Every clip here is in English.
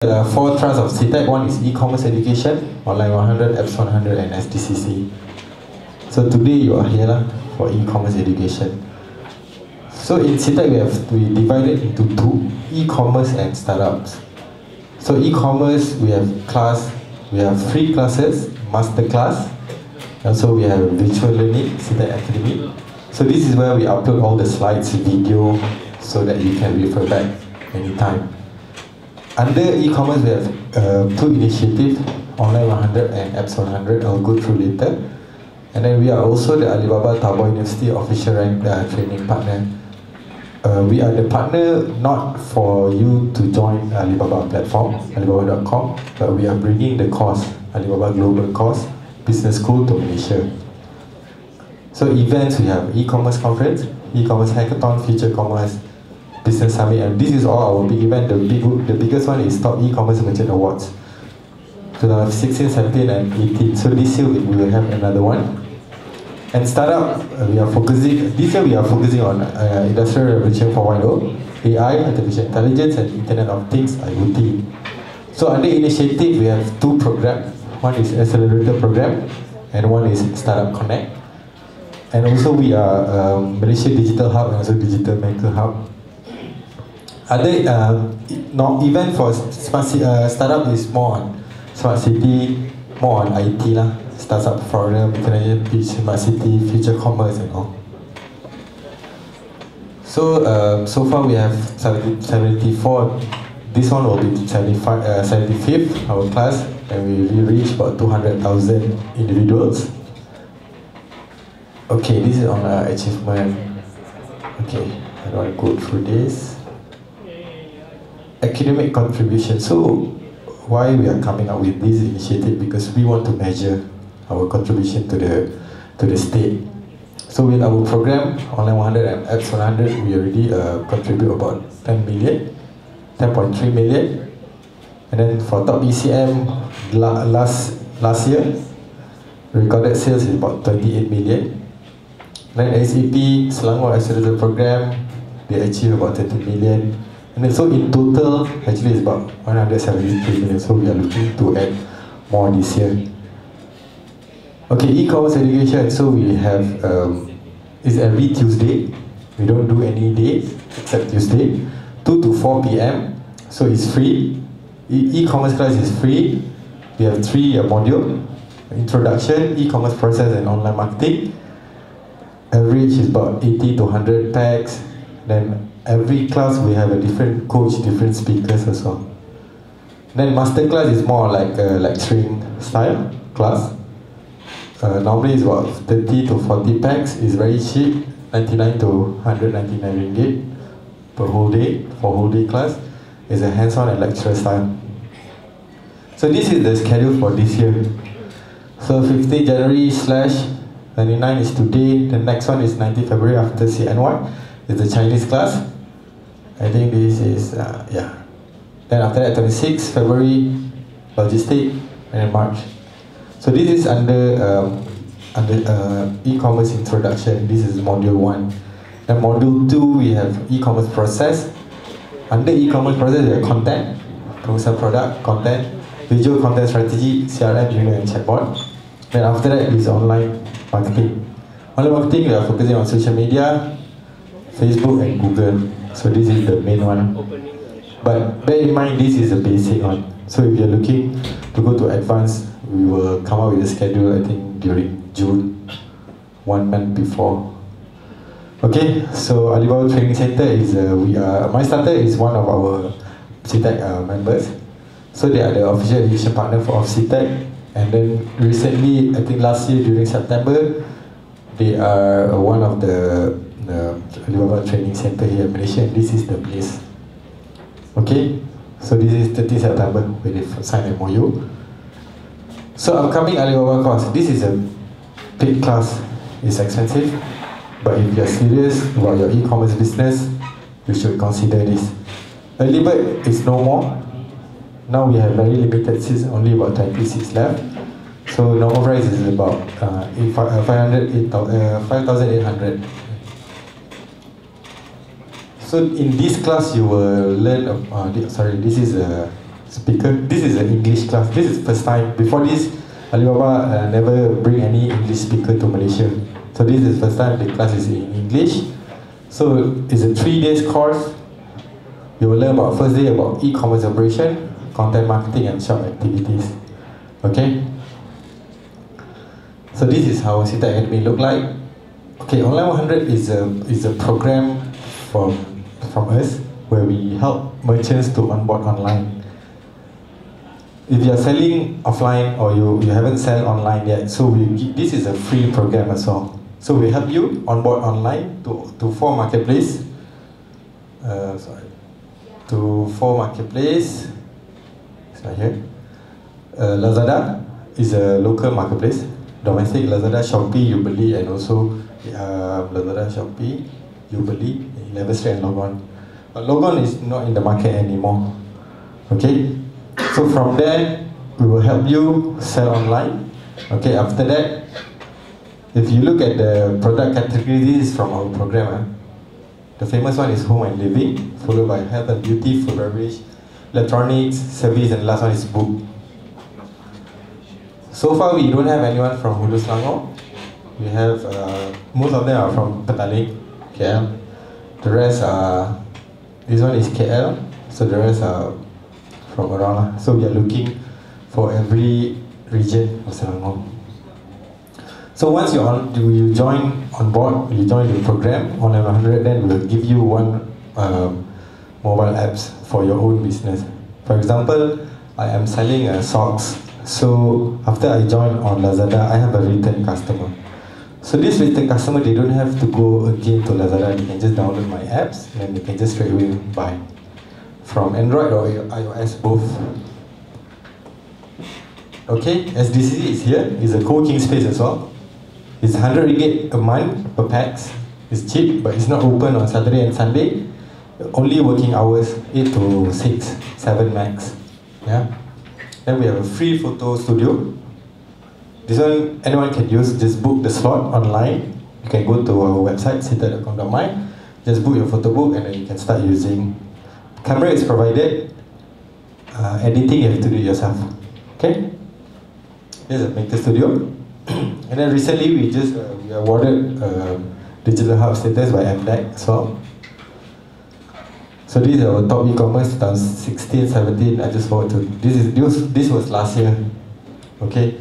Four trusts of SITEC. One is e-commerce education, online 100, apps 100, and SDCC. So today you are here for e-commerce education. So in SITEC we divided into two, e-commerce and startups. So e-commerce, we have free classes, master class, and so we have virtual learning, SITEC Academy. So this is where we upload all the slides, video, so that you can refer back anytime. Under e-commerce, we have two initiatives, Online 100 and Apps 100. I'll go through later. And then we are also the Alibaba Taobao University official rank training partner. We are the partner not for you to join Alibaba platform, alibaba.com, but we are bringing the course, Alibaba Global Course, Business School to Malaysia. So events, we have e-commerce conference, e-commerce hackathon, future commerce, business summit, and this is all our big event. The biggest one is Top E-Commerce Merchant Awards. So 16, 17, and 18. So this year we will have another one. And startup, this year we are focusing on Industrial Revolution 4.0, AI, Artificial Intelligence, and Internet of Things, IoT. So under initiative, we have two programs. One is Accelerator Program, and one is Startup Connect. And also we are Malaysia Digital Hub and also Digital Maker Hub. Other event for startup is more on smart city, more on IT lah. Startup foreigner, mechanization, smart city, future commerce and all. So so far we have 74. This one will be 75th our class, and we reach about 200,000 individuals. Okay, this is on achievement. Okay, I don't want to go through this. Academic contribution. So why we are coming up with this initiative? Because we want to measure our contribution to the state. So with our program Online 100 and Apps 100, we already contribute about 10 million, 10.3 million. And then for Top ECM last year, recorded sales is about 28 million. Then SAP Selangor Accelerator Program, they achieve about 30 million. And then so in total, actually it's about 173 million. So we are looking to add more this year. Okay, e-commerce education. So we have it's every Tuesday. We don't do any days except Tuesday, 2 to 4 p.m. So it's free. E-commerce class is free. We have 3 modules: introduction, e-commerce process, and online marketing. Average is about 80 to 100 packs. Then every class we have a different coach, different speakers as well. Then master class is more like a lecturing style class. Normally it's about 30 to 40 packs. It's very cheap, 99 to 199 ringgit per whole day for whole day class. It's a hands-on and lecturer style. So this is the schedule for this year. So 15 January / 29 is today. The next one is 19 February after CNY. It's the Chinese class. I think this is, yeah. Then after that, 26 February, logistic, and then March. So this is under e-commerce introduction. This is module 1. Then module 2, we have e-commerce process. Under e-commerce process, we have content, promotion product, content, visual content strategy, CRM, email, and chatbot. Then after that is online marketing. Online marketing, we are focusing on social media, Facebook and Google. So this is the main one. But bear in mind, this is the basic one. So if you're looking to go to advanced, we will come up with a schedule, I think, during June, 1 month before. Okay, so Alibaba Training Center is, My Starter is one of our SITEC members. So they are the official education partner of SITEC. And then recently, I think last year during September, they are one of the Alibaba Training Center here in Malaysia, and this is the place. Okay, so this is 30 September when they signed MOU. So upcoming Alibaba course, this is a paid class. It's expensive, but if you're serious about your e-commerce business, you should consider this. Early bird is no more. Now we have very limited seats, only about 20 seats left. So normal price is about 5,800. So in this class you will learn, sorry, this is a speaker. This is an English class. This is first time. Before this, Alibaba never bring any English speaker to Malaysia. So this is first time the class is in English. So it's a 3 days course. You will learn about first day about e-commerce operation, content marketing and shop activities. Okay? So this is how SITEC Academy look like. Okay, Online 100 is a program from us where we help merchants to onboard online. If you are selling offline or you haven't sold online yet, so this is a free program as well. So we help you onboard online to 4 marketplace. To 4 marketplace. It's right here. Lazada is a local marketplace. Domestic, Lazada, Shopee, Ubeli, and also Lazada, Shopee, Ubeli, 11 Street and Logon. But Logon is not in the market anymore. Okay? So from there, we will help you sell online. Okay, after that, if you look at the product categories from our program, the famous one is home and living, followed by health and beauty, food beverage, electronics, service, and last one is book. So far, we don't have anyone from Hulu Selangor. We have, most of them are from Petaling, KL. The rest are, this one is KL, so the rest are from around. So we are looking for every region of Selangor. So once you join on board, you join the program, Online 100, then we'll give you one mobile apps for your own business. For example, I am selling socks. So after I join on Lazada, I have a return customer. So this return customer, they don't have to go again to Lazada. They can just download my apps and they can just straight away buy from Android or iOS both. Okay, SDCC is here. It's a co-working space as well. It's 100 ringgit a month per pax. It's cheap, but it's not open on Saturday and Sunday. Only working hours 8 to 6, 7 max. Yeah. Then we have a free photo studio. This one anyone can use. Just book the slot online. You can go to our website sitec.com.my. Just book your photo book and then you can start using. Camera is provided. Editing you have to do it yourself. Okay. Here's a maker studio. And then recently we awarded Digital Hub status by MDAC as well. So this is our top e-commerce 2016, 17. I just forward to this was last year. Okay.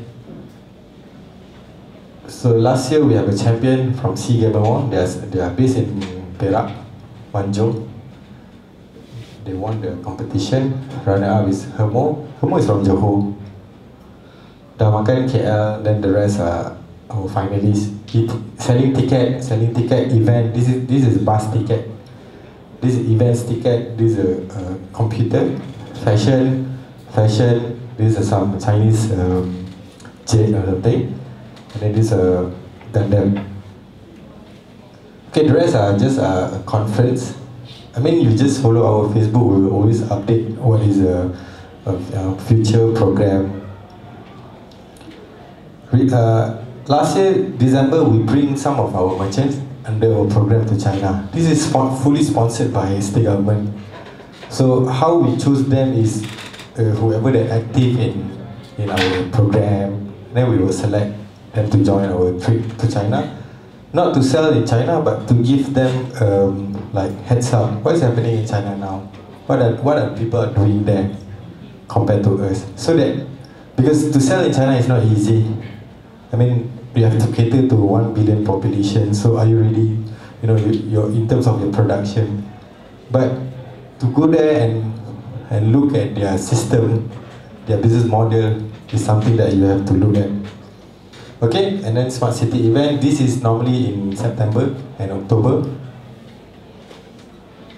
So last year we have a champion from Sea Gamer. They are based in Perak, Manjung. They won the competition. Runner-up is Hermo. Hermo is from Johor. Damakan KL, then the rest are our finalists. Selling ticket, event. This is bus ticket. This is events ticket. This is a computer. Fashion. This is some Chinese jade or something. And then this is Gundam. Okay, the rest are just a conference. I mean, you just follow our Facebook. We will always update what is a future program. Last year, December, we bring some of our merchants under our program to China. This is fully sponsored by state government. So how we choose them is whoever they're active in our program, then we will select them to join our trip to China. Not to sell in China, but to give them like heads up. What is happening in China now? What are people doing there compared to us? So that, because to sell in China is not easy. I mean, you have to cater to 1 billion population. So are you ready? You know, in terms of your production. But to go there and look at their system, their business model is something that you have to look at. Okay, and then Smart City event. This is normally in September and October.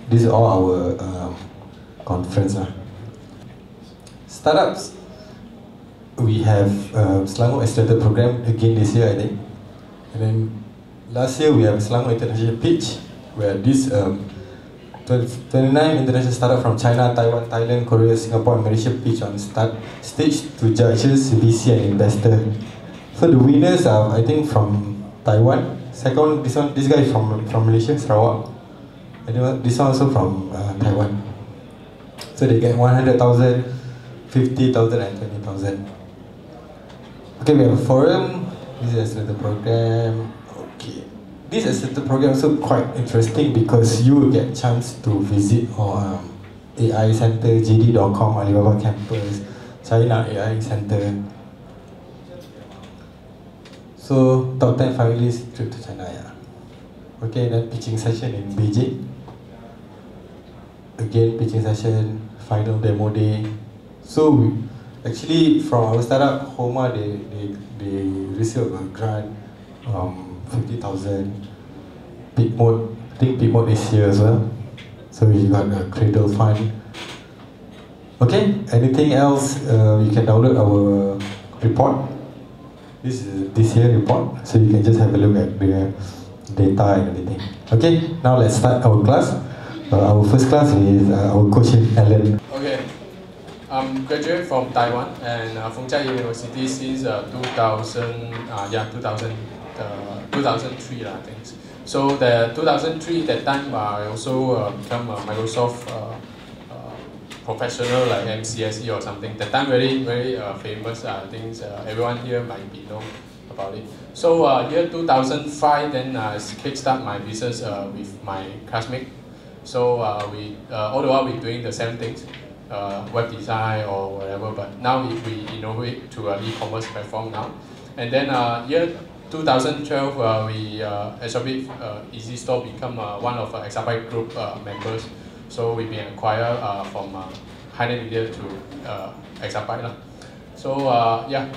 This is all our conference. Startups. We have Selangor Accelerator program again this year, I think. And then last year we have Selangor International Pitch, where this 29 international startups from China, Taiwan, Thailand, Korea, Singapore, and Malaysia pitch on stage to judges, VC, and investor. So the winners are, I think, from Taiwan. Second, this guy is from Malaysia, Sarawak. And this one also from Taiwan. So they get 100,000 50,000 and 20,000. Okay, we have a forum. This is the program. Okay, this is the program also quite interesting because you will get chance to visit our AI Center, JD.com, Alibaba Campus, China AI Center. So, top 10 families trip to China, yeah. Okay, then pitching session in Beijing. Again, pitching session, final demo day. So, actually, from our startup, Homa, they received a grant, 50,000. Peak mode, I think peak mode this year as well. So we got a cradle fund. Okay, anything else? You can download our report. This is this year report, so you can just have a look at the data and everything. Okay, now let's start our class. Our first class is our coach Alan. Okay, I'm graduate from Taiwan and from Jia University since 2003 I think. So the 2003 that time I also become a Microsoft professional like MCSE or something. That time very famous. I think everyone here might be know about it. So year 2005 then I kickstart my business with my classmate. So we all the while we doing the same things, web design or whatever. But now we innovate to an e-commerce platform now. And then year 2012 we SRB EasyStore become one of Exabyte group members. So we been acquired from High Media to Exabyte. So yeah,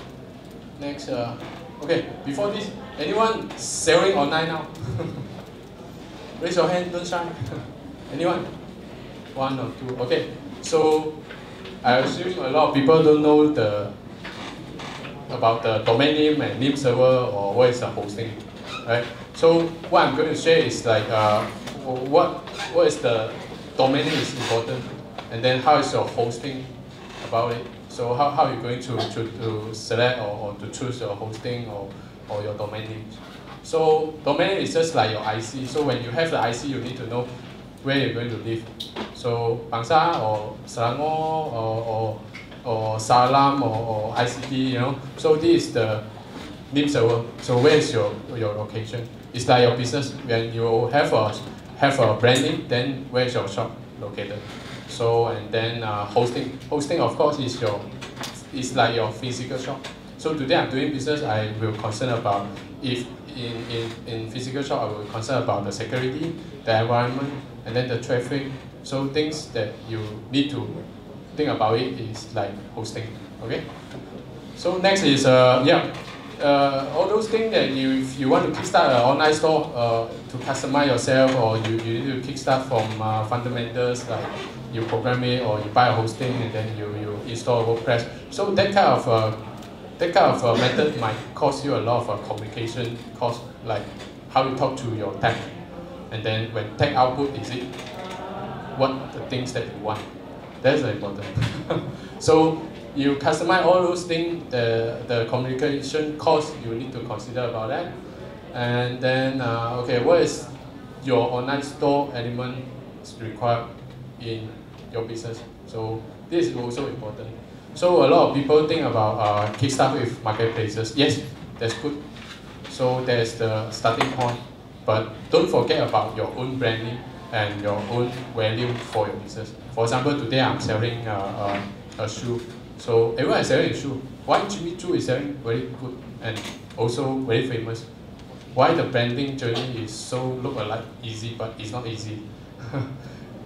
next. Okay, before this, anyone selling online now? Raise your hand, don't shy. Anyone? One or two? Okay, so I assume a lot of people don't know about the domain name and name server or what is the hosting, right? So what I'm going to share is like what is the domain name is important, and then how is your hosting about it. So how are you going to select or to choose your hosting or your domain name? So domain name is just like your IC. So when you have the IC, you need to know where you're going to live. So Bangsa or Selangor or Salam or ICT, you know. So this is the name server. So where is your location? It's like your business. When you have a branding, then where is your shop located? So and then hosting. Hosting of course is like your physical shop. So today I'm doing business. I will concern about if in physical shop I will concern about the security, the environment, and then the traffic. So things that you need to think about it is like hosting. Okay. So next is all those things that if you want to kickstart an online store to customize yourself, or you need to kickstart from fundamentals like you program it or you buy a hosting and then you install WordPress. So that kind of method might cost you a lot of communication cost, like how you talk to your tech, and then when tech output is it what the things that you want. That's important. So you customize all those things, the communication cost you need to consider about that. And then okay, what is your online store element required in your business? So this is also important. So a lot of people think about kickstart with marketplaces. Yes, that's good. So there's the starting point, but don't forget about your own branding and your own value for your business. For example, today I'm selling a shoe. So everyone is selling a shoe. Why Jimmy Choo is selling very good and also very famous? Why the branding journey is so look alike easy, but it's not easy.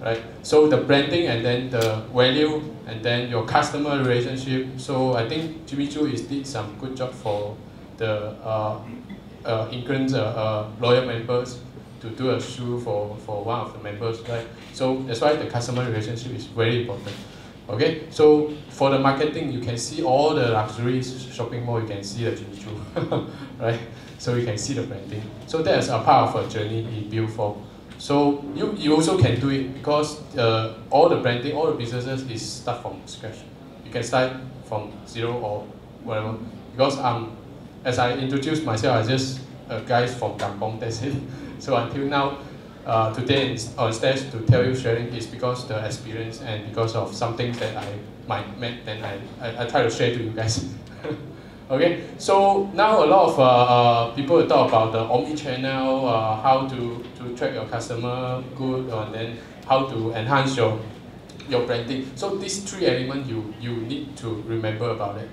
Right? So the branding and then the value and then your customer relationship. So I think Jimmy Choo did some good job for the England's loyal members to do a shoe for one of the members, right? So that's why the customer relationship is very important. Okay, so for the marketing, you can see all the luxury shopping mall, you can see the Jimmy Choo, right? So you can see the branding. So that's a part of a journey he built for. So you also can do it because all the branding, all the businesses is start from scratch. You can start from zero or whatever. Because as I introduced myself, I just guys from Kampong, that's it. So until now, today on stage to tell you sharing is because the experience and because of some things that I might met, then I try to share to you guys. Okay, so now a lot of people talk about the omni-channel, how to track your customer good, and then how to enhance your branding. So these three elements you need to remember about it.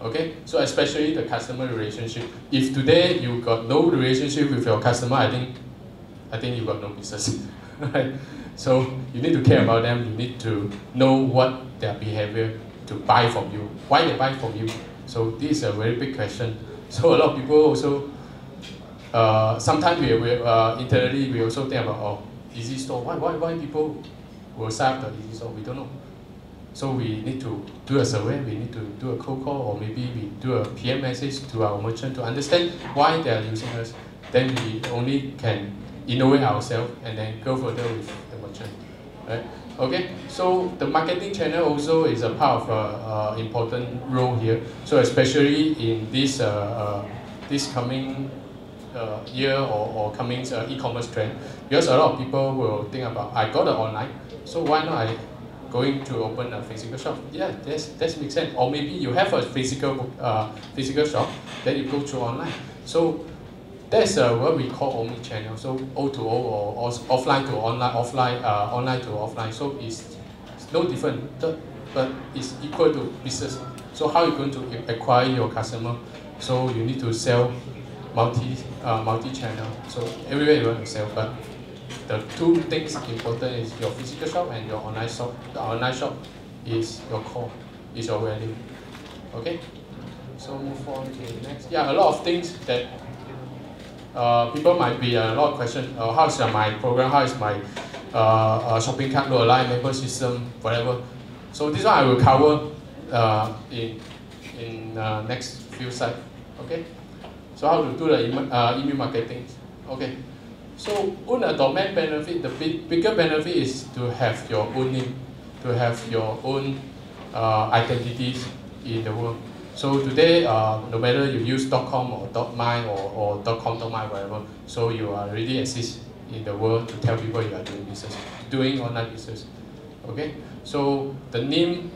Okay, so especially the customer relationship. If today you got no relationship with your customer, I think you got no business. Right? So you need to care about them. You need to know what their behavior to buy from you, why they buy from you. So this is a very big question. So a lot of people also, sometimes internally we also think about EasyStore. Why people will sign up to EasyStore? We don't know. So we need to do a survey. We need to do a cold call, or maybe we do a PM message to our merchant to understand why they are using us. Then we only can innovate ourselves and then go further with the merchant. Right? Okay, so the marketing channel also is a part of important role here. So especially in this this coming year or coming e-commerce trend, because a lot of people will think about, I got it online, so why not I going to open a physical shop? Yeah, that makes sense. Or maybe you have a physical shop, then you go through online. So that's what we call omni-channel. So O2O or offline to online, online to offline. So it's no different, but it's equal to business. So how are you going to acquire your customer? So you need to sell multi-channel. So everywhere you want to sell, but the two things important is your physical shop and your online shop. The online shop is your core, is your value. Okay. So move on to the next. Yeah, a lot of things that people might be a lot of questions. How is my program? How is my shopping cart lookalike member system? Whatever. So this one I will cover in next few slides. Okay. So how to do the email marketing? Okay. So own a domain benefit. The bigger benefit is to have your own name, to have your own identities in the world. So today, no matter you use .com or .my or .com.my, whatever, so you are already exist in the world to tell people you are doing business, doing online business. Okay, so the name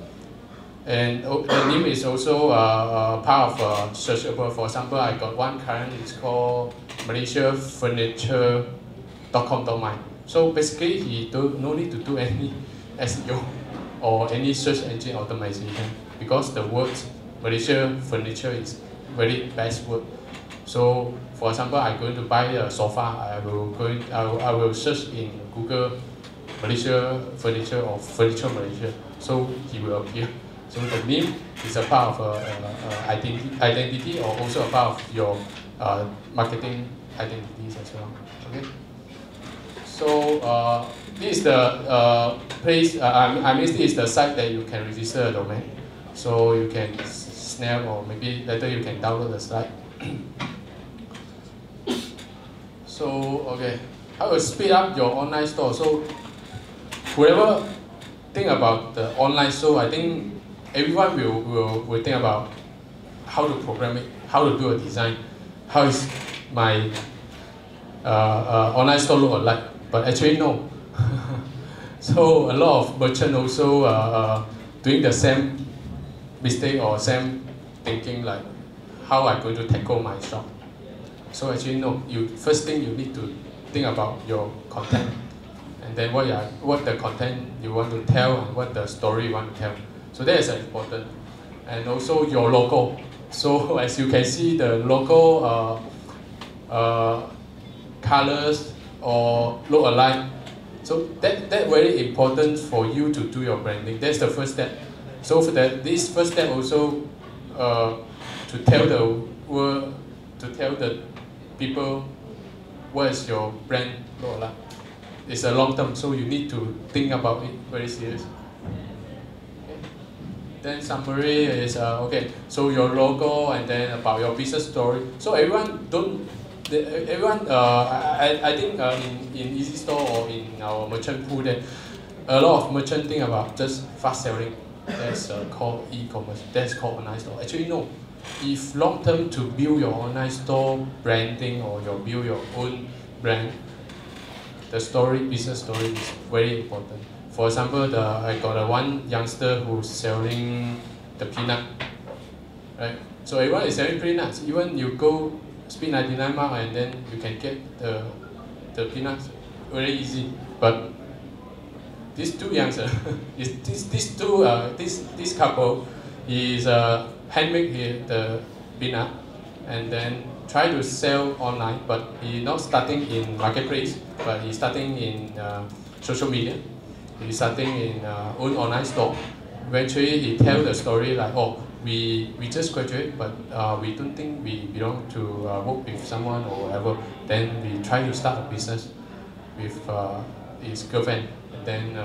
and the name is also part of searchable. For example, I got one current. It's called Malaysia Furniture.com.my. So basically, he no need to do any SEO or any search engine optimization because the words Malaysia furniture is very best word. So, for example, I'm going to buy a sofa. I will search in Google Malaysia furniture or furniture Malaysia. So he will appear. So the name is a part of identity or also a part of your marketing identities as well. Okay. So this is the place. I mean, this is the site that you can register a domain. So you can snap, or maybe later you can download the slide. So, okay, how to speed up your online store? So, whoever think about the online store, I think everyone will think about how to program it, how to do a design, how is my online store look like. But actually, no. So, a lot of merchants also doing the same mistake or same thinking, like how I'm going to tackle my shop. So actually no, first thing you need to think about your content, and then what the content you want to tell and what the story you want to tell. So that is important. And also your logo. So as you can see, the logo colors or look alike. So that very important for you to do your branding. That's the first step. So for this first step also to tell the world, to tell the people what is your brand look like. It's a long term, so you need to think about it very serious. Okay. Then summary is okay. So your logo and then about your business story. So everyone I think in EasyStore or in our merchant pool, that a lot of merchant think about just fast selling. That's called e-commerce. That's called online store. Actually, no. If long term to build your online store branding or build your own brand, the story, business story is very important. For example, I got one youngster who's selling the peanut, right? So everyone is selling peanuts. Even you go spend 99 mark and then you can get the peanuts very easy. But these two youngsters, this couple is handmade the peanut and then try to sell online, but he's not starting in marketplace, but he's starting in social media. He's starting in own online store. Eventually, he tells the story like, oh, we just graduated, but we don't think we belong to work with someone or whatever. Then we try to start a business with his girlfriend. And then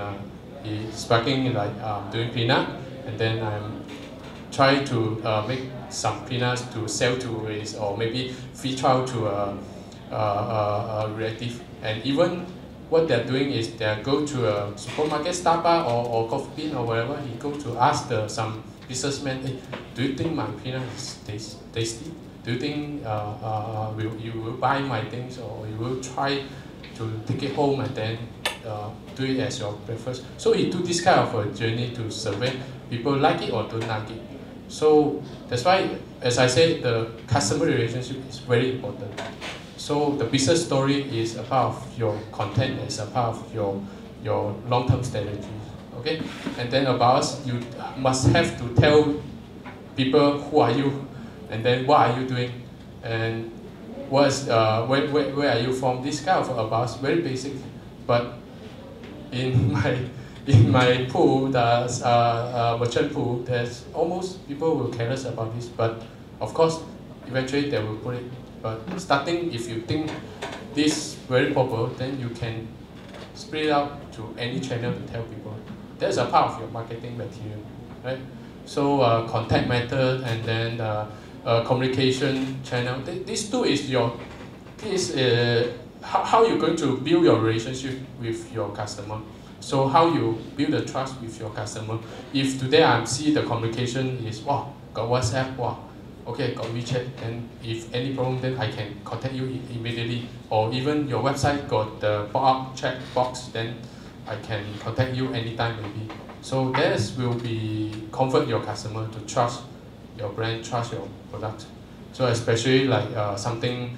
he's sparking like doing peanut, and then I'm trying to make some peanuts to sell to his, or maybe free trial to a relative. And even what they're doing is they go to a supermarket, Starbucks or Coffee Bean or whatever. He go to ask some businessman, hey, do you think my peanut is tasty? Do you think you will buy my things, or you will try to take it home and then do it as your breakfast? So he do this kind of a journey to survey people like it or don't like it. So that's why, as I said, the customer relationship is very important. So the business story is a part of your content, it's a part of your long-term strategy. Okay? And then about us, you must have to tell people who are you, and then what are you doing, and what's where are you from. This kind of about us, very basic. But in my pool, there's merchant pool, there's almost people will careless about this, but of course, eventually they will put it. But starting, if you think this very popular, then you can spread it out to any channel to tell people. That's a part of your marketing material, right? So contact method and then communication channel. These two is how you're going to build your relationship with your customer. So how you build the trust with your customer. If today I see the communication is, wow, got WhatsApp, wow, okay, got WeChat, and if any problem, then I can contact you immediately. Or even your website got the pop-up chat box, then I can contact you anytime maybe. So this will be convert your customer to trust your brand, trust your product. So especially like something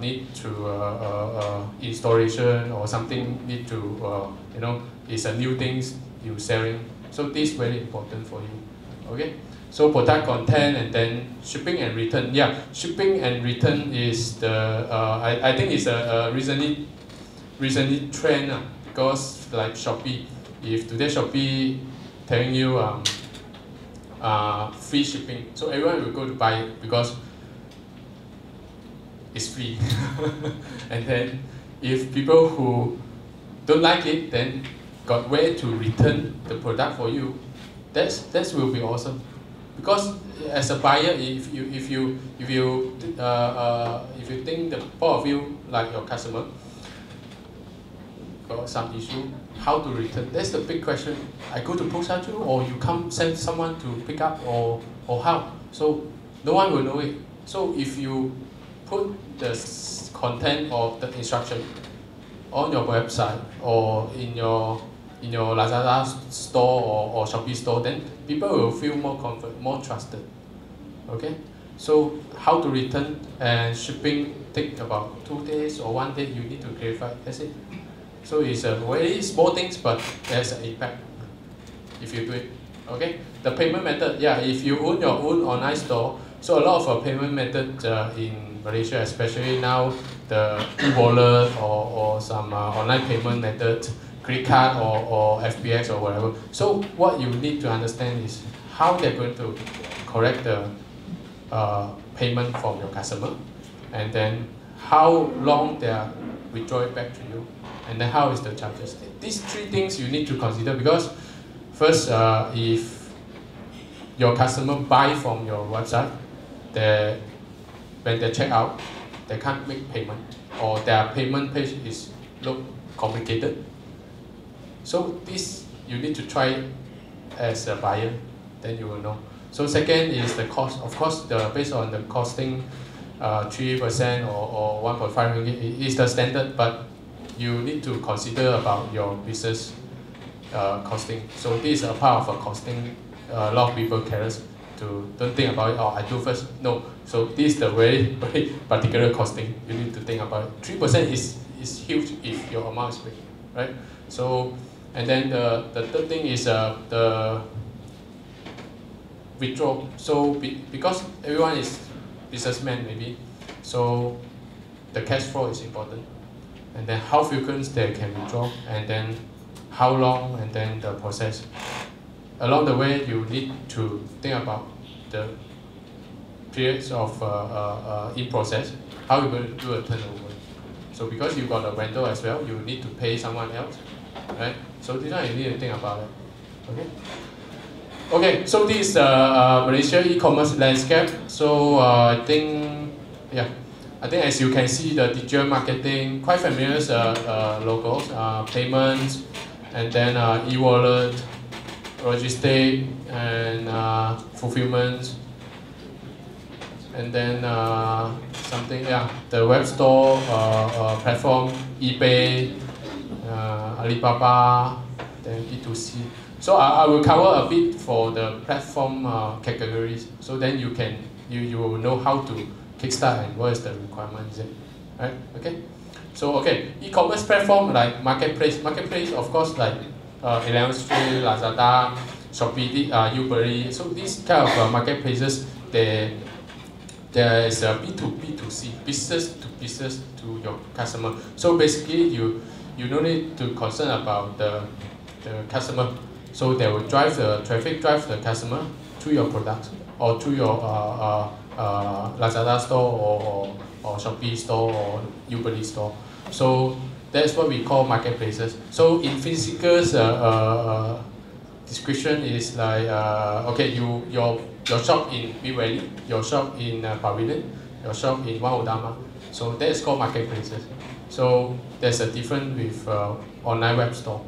need to installation, or something need to it's a new things you selling. So this is very important for you. Okay. So product content and then shipping and return. Yeah, shipping and return is the I think it's a recently trend because like Shopee, if today Shopee telling you free shipping, so everyone will go to buy it because it's free. And then if people who don't like it, then got way to return the product for you, that will be awesome. Because as a buyer, if you think the both of you like your customer got some issue, how to return? That's the big question. I go to post out you, or you come send someone to pick up, or how? So no one will know it. So if you put the content or the instruction on your website or in your Lazada store or Shopee store, then people will feel more comfort, more trusted. Okay, so how to return and shipping take about 2 days or 1 day. You need to clarify. That's it. So it's a very small things, but there's an impact if you do it. Okay, the payment method. Yeah, if you own your own online store, so a lot of payment methods in Malaysia, especially now, the e-wallet or some online payment method, credit card or FPX or whatever. So what you need to understand is how they're going to correct the payment from your customer, and then how long they are withdraw it back to you, and then how is the charges. These 3 things you need to consider, because first, if your customer buy from your website, when they check out, they can't make payment, or their payment page is look complicated. So this you need to try as a buyer, then you will know. So second is the cost. Of course, based on the costing, 3% or 1.5 ringgit is the standard. But you need to consider about your business costing. So this is a part of a costing. A lot of people careless to don't think about it. Oh, I do first. No. So this is the very particular costing. You need to think about it. 3% is huge if your amount is big, right? So and then the third thing is the withdrawal. So because everyone is businessman maybe, so the cash flow is important. And then how frequent they can withdraw, and then how long, and then the process. Along the way, you need to think about the periods of in process, how you're going to do a turnover. So because you got a rental as well, you need to pay someone else, right? So this one you need to think about it. Okay. Okay. So this is Malaysia e-commerce landscape. So I think as you can see, the digital marketing quite familiar logos, payments, and then e-wallet, logistics, and fulfillment, and then the web store platform, eBay, Alibaba, then B2C. So I will cover a bit for the platform categories. So then you will know how to kickstart and what is the requirement, right? Okay. So e-commerce platform like marketplace. Marketplace, of course, like 11 Street, Lazada, Shopee, Uber. So these kind of marketplaces, there is a B2B2C, business to business to your customer. So basically, you don't need to concern about the customer. So they will drive the traffic, drive the customer to your product or to your Lazada store or Shopee store or Uber store. So that's what we call marketplaces. So in physical description is like your shop in Big Valley, your shop in Pavilion, your shop in One Odama. So that is called marketplaces. So there's a difference with online web store.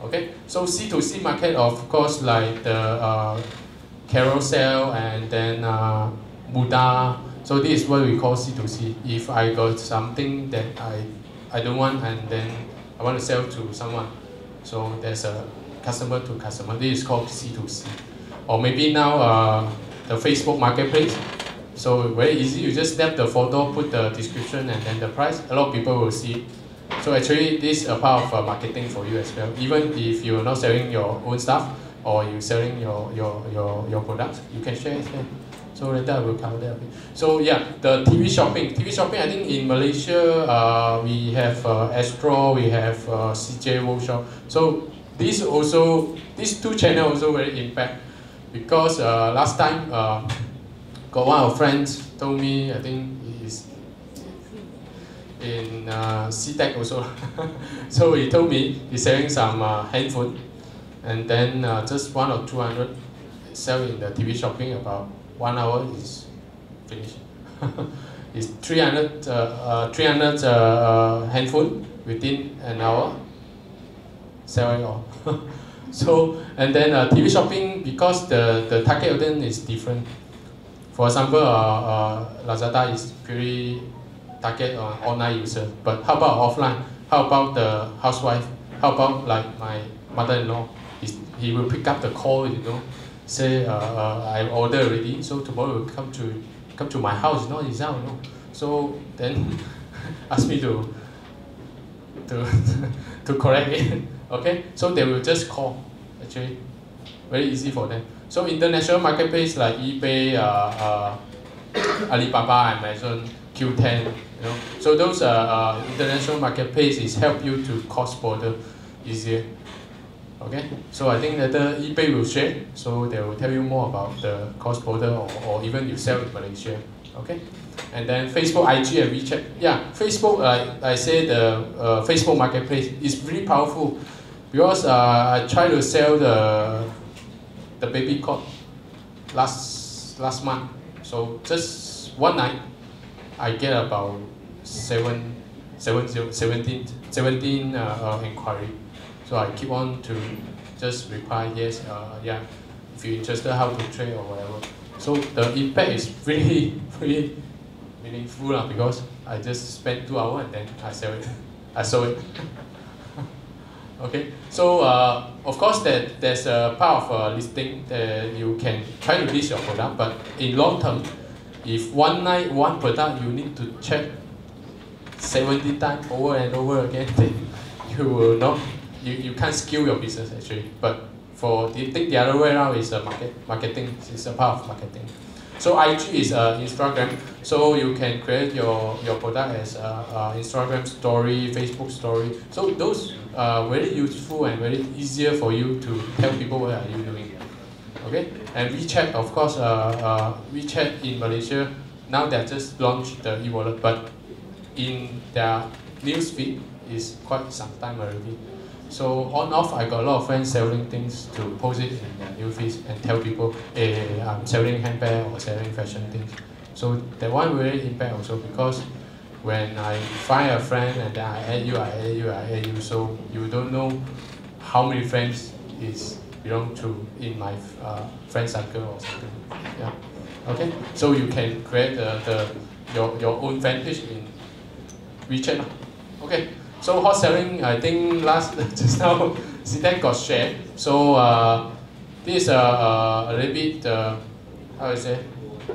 Okay. So C2C market, of course, like the Carousel and then Buddha. So this is what we call C2C. If I got something that I don't want, and then I want to sell to someone. So there's a customer to customer. This is called C2C. Or maybe now the Facebook marketplace. So very easy. You just snap the photo, put the description, and then the price. A lot of people will see it. So actually, this is a part of marketing for you as well. Even if you're not selling your own stuff or you're selling your products, you can share it here. So later I will cover that a bit. So yeah, the TV shopping. TV shopping, I think in Malaysia, we have Astro, we have CJ Workshop. So these two channels also very impact, because last time got one of friends told me, I think he's in SITEC also. So he told me he's selling some handphone, and then just 100 or 200 sell in the TV shopping, about 1 hour is finished. It's 300 handphone within an hour, sell it all. So, and then TV shopping, because the target audience is different. For example, Lazada is pretty target on online user, but how about offline? How about the housewife? How about like my mother-in-law? He will pick up the call, say I ordered already, so tomorrow will come to my house, his house, So then ask me to correct it. Okay, so they will just call. Actually, very easy for them. So international marketplace like eBay, Alibaba, Amazon, Q10, So those international marketplaces help you to cross-border easier. Okay, so I think that the eBay will share, so they will tell you more about the cross-border or even you sell in Malaysia. Okay, and then Facebook, IG, and WeChat. Yeah, Facebook, I say the Facebook marketplace is really powerful, because I tried to sell the baby cot last month. So just one night, I get about 17 inquiry. So I keep on to just reply yes, yeah, if you're interested how to trade or whatever. So the impact is really meaningful, because I just spent 2 hours and then I sell it. I sold it. Okay, so of course there's a part of listing that you can try to list your product, but in long term, if one night, one product you need to check 70 times over and over again, then you will not, you can't scale your business actually. But for the other way around is marketing, it's a part of marketing. So IG is Instagram, so you can create your product as Instagram story, Facebook story. So those are very useful and very easier for you to tell people what are you doing. Okay, and WeChat, of course, WeChat in Malaysia, now they just launched the e-wallet, but in their news feed is quite some time already. So on off, I got a lot of friends selling things to post it in their news feeds and tell people, hey, I'm selling handbag or selling fashion things. So that one really impact also, because when I find a friend and then I add you, so you don't know how many friends is belong to in my friend circle or something. Yeah. Okay. So you can create your own fan page in WeChat. Okay. So hot selling, I think just now SITEC got shared. So this is a little bit how to say,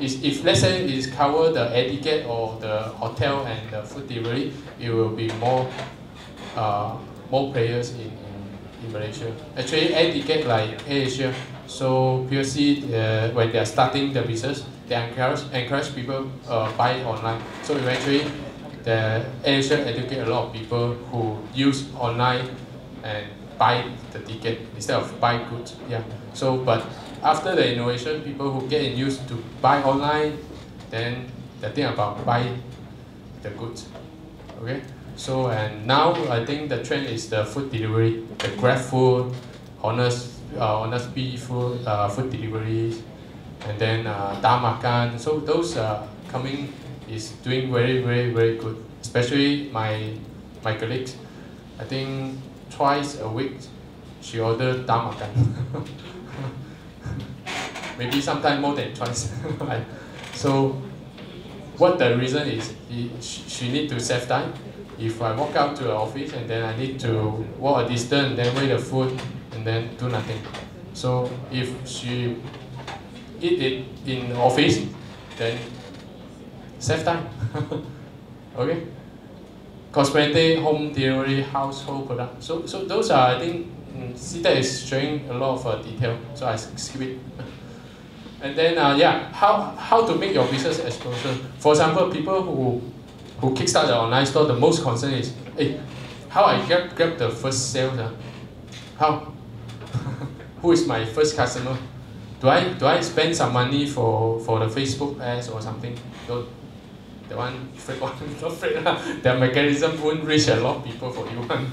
if let's say it's cover the air ticket or the hotel and the food delivery, it will be more players in Malaysia. Actually, air ticket like AirAsia, so PLC when they are starting the business, they encourage people buy online. So eventually, the AirAsia educate a lot of people who use online and buy the ticket instead of buy goods. Yeah. So, but after the innovation, people who get used to buy online, then they think about buy the goods. Okay. So and now I think the trend is the food delivery, the Grab food, Honest Bee food, food deliveries, and then Tam Makan. So those coming is doing very good. Especially my colleagues, I think twice a week she ordered Tam Makan. Maybe sometimes more than twice. So what the reason is, she need to save time. If I walk out to the office and then I need to walk a distance, then wait the food, and then do nothing. So if she eat it in the office, then save time. Okay? Cosmetic, home delivery, household product. So those are, I think, SITEC is showing a lot of detail, so I skip it. And then, yeah, how to make your business exposure. For example, people who kickstart the online store, the most concern is, hey, how I grab the first sales? How? Who is my first customer? Do I spend some money for the Facebook ads or something? Don't. The one fake one, not fake lah. The mechanism won't reach a lot of people for you one.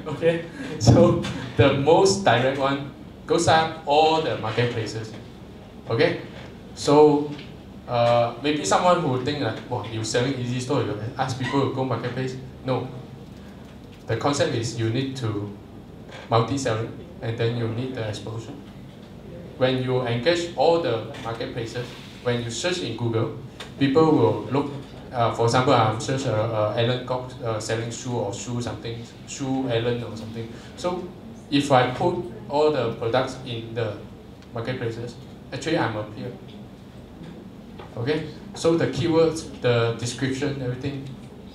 Okay, so the most direct one, go sign up all the marketplaces. Okay, so maybe someone who think like, wow, you're selling EasyStore, you ask people to go marketplace. No, the concept is you need to multi-selling, and then you need the exposure. When you engage all the marketplaces, when you search in Google, people will look. For example, I'm search Alan Cox selling shoe or shoe something, shoe Alan or something. So if I put all the products in the marketplaces, actually I'm appear. Okay, so the keywords, the description, everything,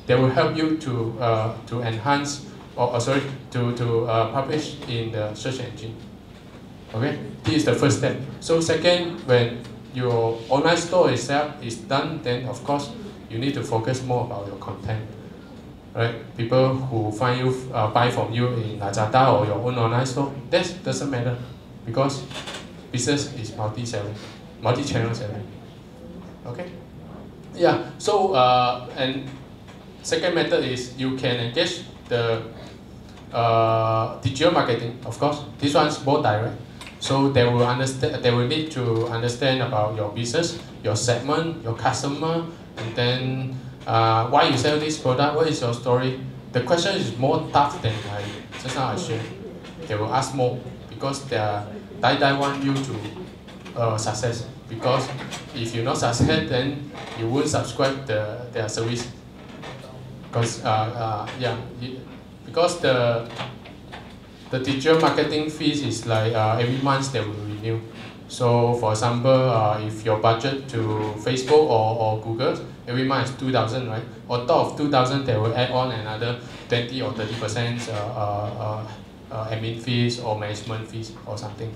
they will help you to enhance or to publish in the search engine. Okay, this is the first step. So second, when your online store is done, then of course you need to focus more about your content. Right? People who find you buy from you in Lazada or your own online store, that doesn't matter, because business is multi-selling, multi-channel selling. Okay? Yeah. So and second method is you can engage the digital marketing. Of course, this one's more direct. So they will understand. They will need to understand about your business, your segment, your customer, and then why you sell this product. What is your story? The question is more tough than just now I shared. They will ask more because they want you to success. Because if you not success, then you won't subscribe their service. because because the digital marketing fees is like every month they will renew. So for example, if your budget to Facebook or Google every month is 2,000, right? On top of 2,000, they will add on another 20 or 30% admin fees or management fees or something.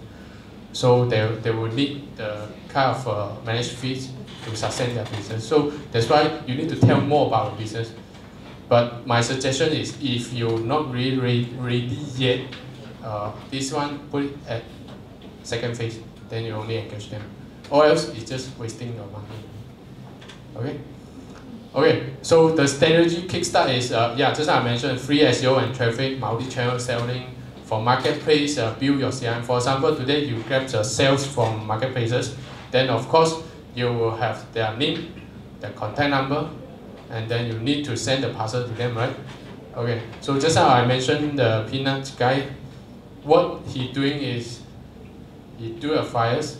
So they will need the kind of managed fees to sustain their business. So that's why you need to tell more about the business. But my suggestion is, if you're not really ready yet, this one put it at second phase. Then you only engage them, or else it's just wasting your money. Okay. Okay. So the strategy kickstart is just like I mentioned, free SEO and traffic, multi-channel selling. For marketplace, build your CRM. For example, today you grab the sales from marketplaces, then of course you will have their name, their contact number, and then you need to send the parcel to them, right? Okay. So just like I mentioned, the peanut guy, what he doing is, he do a flyers,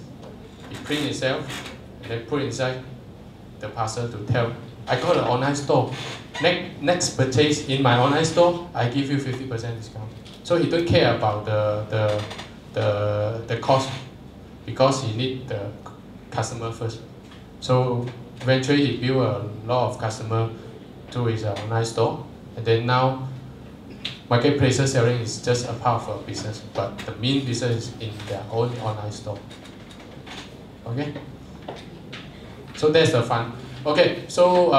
he print himself, and then put inside the parcel to tell, I got an online store. Next purchase in my online store, I give you 50% discount. So he don't care about the cost, because he need the customer first. So eventually he built a lot of customer to his online store, and then now marketplaces selling is just a part of a business, but the main business is in their own online store. Okay? So that's the fun. Okay, so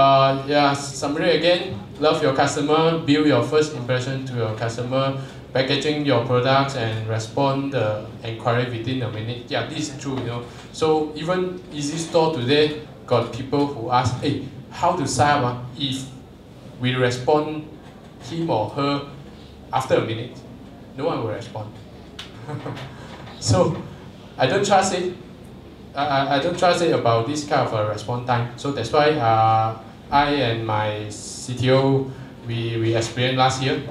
summary again. Love your customer, build your first impression to your customer, packaging your products and respond the inquiry within a minute. Yeah, this is true, you know. So even EasyStore today got people who ask, hey, how to sign up if we respond him or her after a minute? No one will respond. So I don't trust it. I don't trust it about this kind of a response time. So that's why I and my CTO, we experienced last year.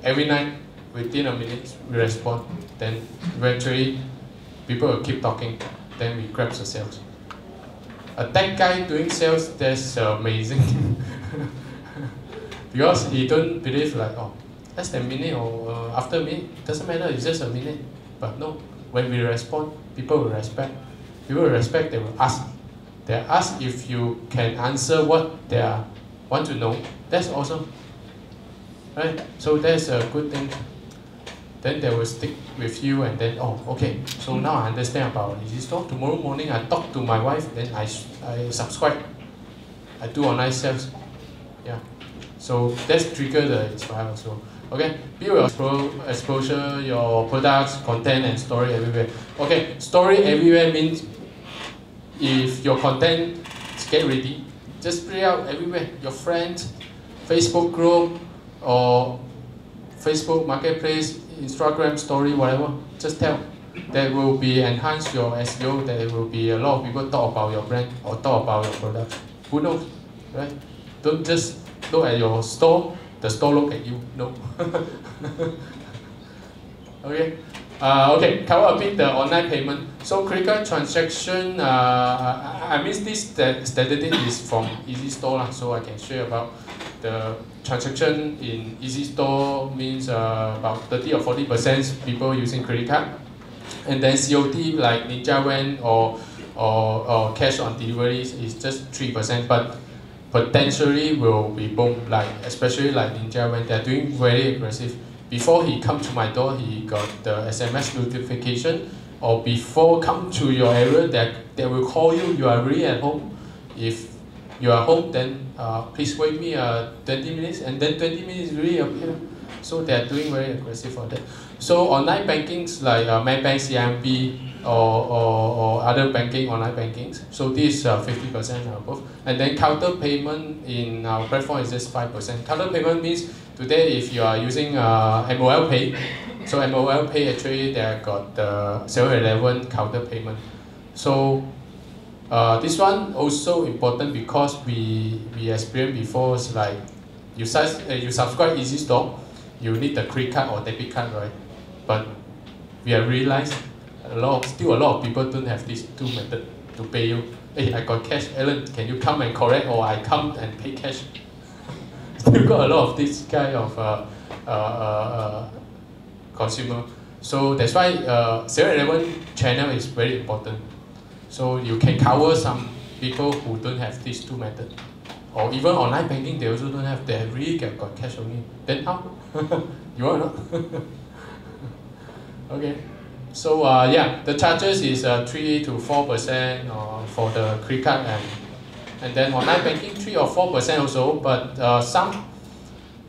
Every night, within a minute, we respond. Then eventually, people will keep talking. Then we grab the sales. A tech guy doing sales, that's amazing. Because he don't believe like, oh, less than a minute or after a minute, doesn't matter, it's just a minute. But no, when we respond, people will respect. People will respect, they will ask. They ask if you can answer what they want to know. That's awesome. Right? So that's a good thing. Then they will stick with you, and then, oh, okay, so now I understand about EasyStore. Tomorrow morning I talk to my wife, then I subscribe. I do online sales. Yeah. So that's trigger the inspire also. Okay, build your exposure, your products, content, and story everywhere. Okay, story everywhere means if your content get ready, just spread out everywhere. Your friends, Facebook group, or Facebook Marketplace, Instagram story, whatever. Just tell. That will be enhance your SEO. There will be a lot of people talk about your brand or talk about your product. Who knows, right? Don't just look at your store. The store look at you. No. Okay. Okay. Cover a bit the online payment. So critical transaction. I mean this statistic is from EasyStore, so I can share about the transaction in EasyStore means about 30 or 40% people using credit card, and then COD like Widen or cash on deliveries is just 3%, but potentially will be boom, like especially like Widen, they're doing very aggressive. Before he come to my door, he got the SMS notification, or before come to your area, they will call you. You are really at home. If you are home, then please wait me 20 minutes, and then 20 minutes really appear. So they are doing very aggressive for that. So online bankings like Maybank, CIMB, or other banking, online bankings. So this is 50% above. And then counter payment in our platform is just 5%. Counter payment means today if you are using MOL Pay, so MOL Pay actually they got the 7-Eleven counter payment. So this one also important because we experienced before, it's like you subscribe EasyStore, you need the credit card or debit card, right? But we have realized still a lot of people don't have these two methods to pay you. Hey, I got cash, Alan, can you come and collect, or I come and pay cash? still got a lot of this kind of consumer. So that's why 7-Eleven channel is very important. So you can cover some people who don't have these two methods. Or even online banking, they also don't have, they really got cash only. Then how? You want or not? Okay. So yeah, the charges is 3 to 4% for the credit card, and then online banking 3 or 4% also. But some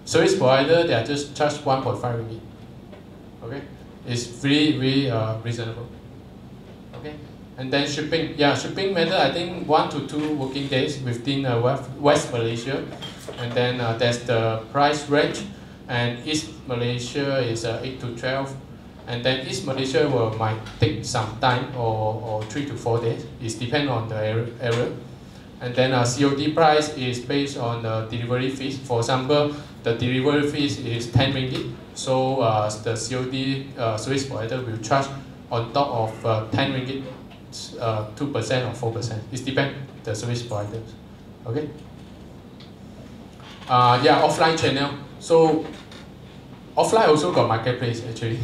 service provider, they are just charged 1.5 ringgit. Okay, it's really reasonable. Okay, and then shipping, yeah, shipping method I think 1 to 2 working days within West Malaysia, and then there's the price range, and East Malaysia is 8 to 12. And then East Malaysia might take some time, or 3 to 4 days. It depends on the area. And then COD price is based on the delivery fees. For example, the delivery fees is 10 ringgit. So the COD service provider will charge on top of 10 ringgit, 2% or 4%. It depends the service providers. Okay. Yeah, offline channel. So offline also got marketplace actually.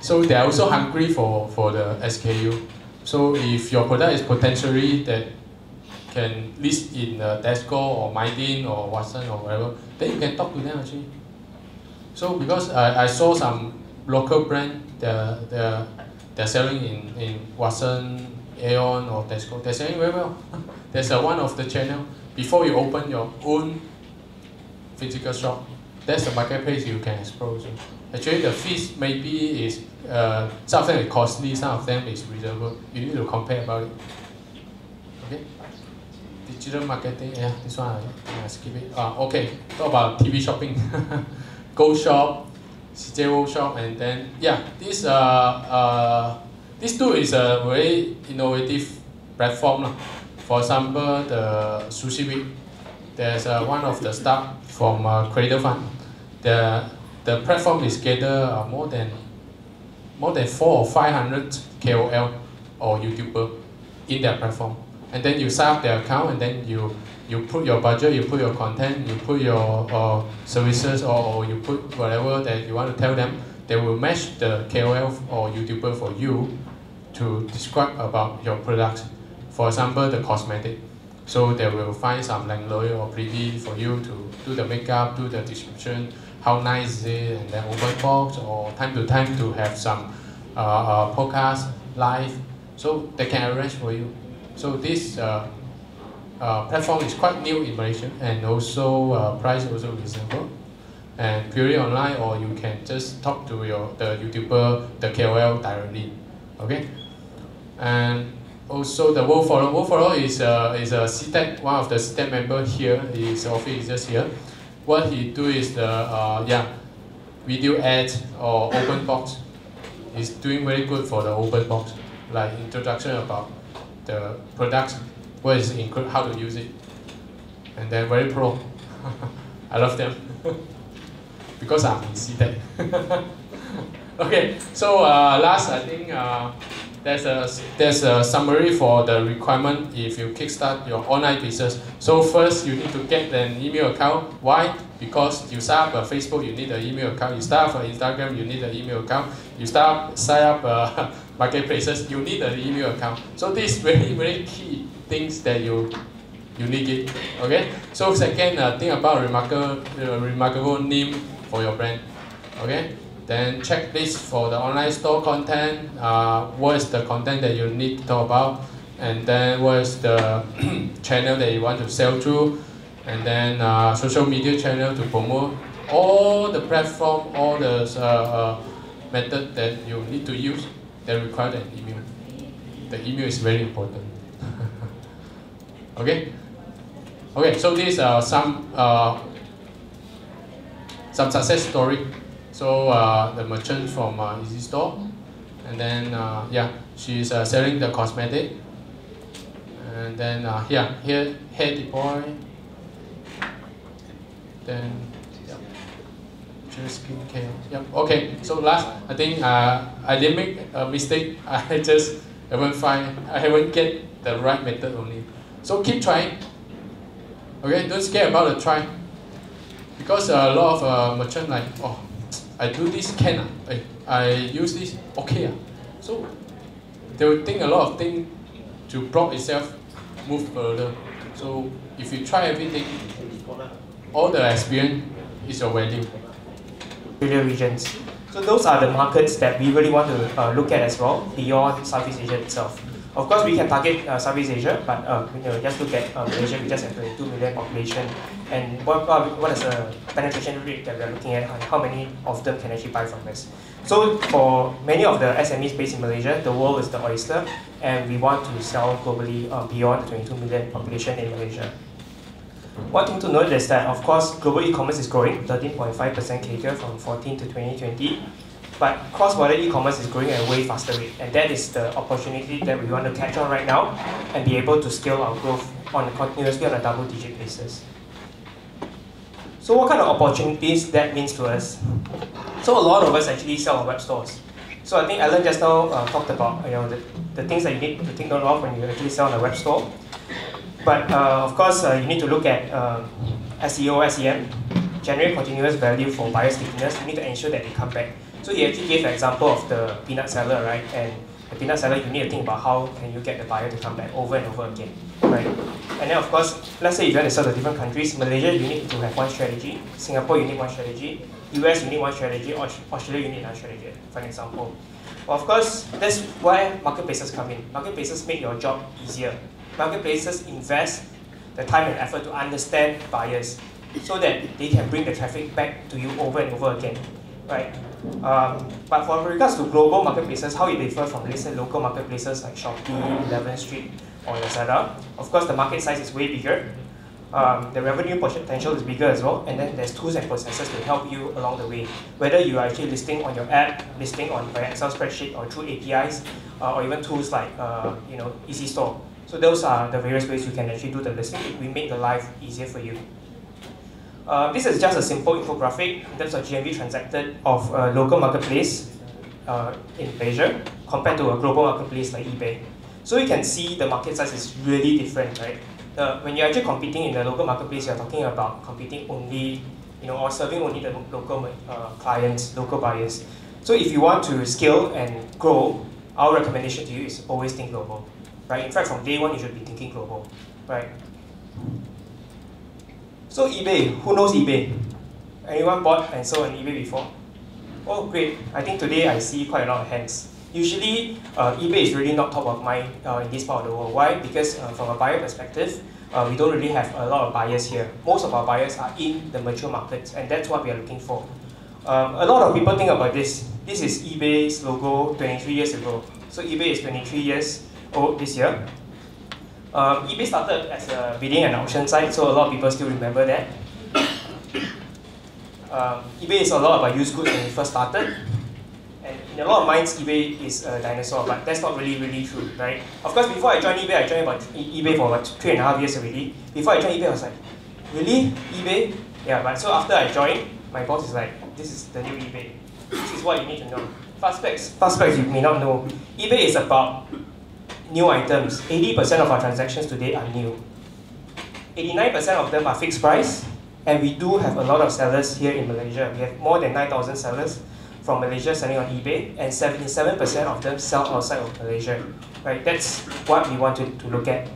So they're also hungry for the SKU. So if your product is potentially that can list in Tesco or Widen or Weston or whatever, then you can talk to them actually. So because I saw some local brand, they're selling in Weston, Aeon or Tesco, they're selling very well. There's one of the channel, before you open your own physical shop, that's the marketplace you can explore also. Actually, the fees maybe is some of them is costly, some of them is reasonable. You need to compare about it. Okay. Digital marketing, yeah, this one I skip it. Okay, talk about TV shopping. Go Shop, CJO Shop, and then yeah, this two is a very innovative platform. For example, the Sushi Week. There's one of the staff from Creator Fund. The platform is gather more than 400 or 500 KOL or YouTuber in their platform, and then you sign up their account, and then you put your budget, you put your content, you put your services, or you put whatever that you want to tell them. They will match the KOL or YouTuber for you to describe about your products. For example, the cosmetic. So they will find some Langlois or Pretty for you to do the makeup, do the description, how nice is it, and then open box, or time to time to have some podcast live. So they can arrange for you. So this platform is quite new in Malaysia, and also price also reasonable. And purely online, or you can just talk to the YouTuber, the KOL directly. Okay. And also the World Forum. World Forum is a SITEC, one of the SITEC members here. His office is just here. What he do is the video ads or open box. He's doing very good for the open box, like introduction about the products, what is included, how to use it, and then very pro. I love them because I'm in SITEC. Okay, so last I think. There's a summary for the requirement if you kickstart your online business. So first you need to get an email account. Why? Because you start up a Facebook, you need an email account. You start up an Instagram, you need an email account. You sign up marketplaces, you need an email account. So these very key things that you need it. Okay. So second, think about remarkable name for your brand. Okay. Then checklist for the online store content. What is the content that you need to talk about? And then what is the channel that you want to sell through? And then social media channel to promote. All the platform, all the method that you need to use, they require an email. The email is very important. Okay? Okay, so these are some success story. So the merchant from EasyStore, and then yeah, she's selling the cosmetic, and then here hair deploy, then yep, skincare. Yep. Okay. So last, I think I didn't make a mistake. I just haven't get the right method only. So keep trying. Okay, don't scare about the try. Because a lot of merchant like, oh, I do this can I use this okay. So they will think a lot of things to block itself move further. So if you try everything, all the experience is your value. Regions. So those are the markets that we really want to look at as well beyond Southeast Asia itself. Of course, we can target Southeast Asia, but just look at Malaysia. We just have 22 million population, and what is the penetration rate that we are looking at, and how many of them can actually buy from us? So for many of the SMEs based in Malaysia, the world is the oyster, and we want to sell globally beyond the 22 million population in Malaysia. One thing to note is that, of course, global e-commerce is growing, 13.5% CAGR from 14 to 2020. But cross-border e-commerce is growing at a way faster rate, and that is the opportunity that we want to catch on right now and be able to scale our growth continuously on a double-digit basis. So what kind of opportunities that means to us? So a lot of us actually sell on web stores. So I think Alan just now talked about the things that you need to take note of when you actually sell on a web store. But of course, you need to look at SEO, SEM, generate continuous value for buyer stickiness. You need to ensure that they come back. So he actually gave an example of the peanut seller, right? And the peanut seller, you need to think about how can you get the buyer to come back over and over again, right? And then of course, let's say if you want to sell to different countries, Malaysia, you need to have one strategy. Singapore, you need one strategy. US, you need one strategy. Australia, you need another strategy, for an example. Well, of course, that's why marketplaces come in. Marketplaces make your job easier. Marketplaces invest the time and effort to understand buyers so that they can bring the traffic back to you over and over again, right? But for regards to global marketplaces, how it differs from, let's say, local marketplaces like Shopee, 11th Street, or Lazada, of course, the market size is way bigger. The revenue potential is bigger as well, and then there's tools and processes to help you along the way. Whether you are actually listing on your app, listing on via Excel spreadsheet, or through APIs, or even tools like EasyStore. So those are the various ways you can actually do the listing. We make the life easier for you. This is just a simple infographic in terms of GMV transacted of a local marketplace in Malaysia compared to a global marketplace like eBay. So you can see the market size is really different, right? When you're actually competing in the local marketplace, you're talking about competing only, or serving only the local clients, local buyers. So if you want to scale and grow, our recommendation to you is always think global, right? In fact, from day one, you should be thinking global, right? So eBay, who knows eBay? Anyone bought and sold on eBay before? Oh, great. I think today I see quite a lot of hands. Usually, eBay is really not top of mind in this part of the world. Why? Because from a buyer perspective, we don't really have a lot of buyers here. Most of our buyers are in the mature markets, and that's what we are looking for. A lot of people think about this. This is eBay's logo 23 years ago. So eBay is 23 years old this year. eBay started as a bidding and auction site, so a lot of people still remember that. eBay is a lot about used goods when it first started. And in a lot of minds, eBay is a dinosaur, but that's not really true, right? Of course, before I joined eBay, I joined about eBay for about 3.5 years already. Before I joined eBay, I was like, really? eBay? Yeah, but so after I joined, my boss is like, this is the new eBay. This is what you need to know. Fast facts you may not know. eBay is about new items. 80% of our transactions today are new. 89% of them are fixed price, and we do have a lot of sellers here in Malaysia. We have more than 9,000 sellers from Malaysia selling on eBay, and 77% of them sell outside of Malaysia. Right? That's what we want to look at.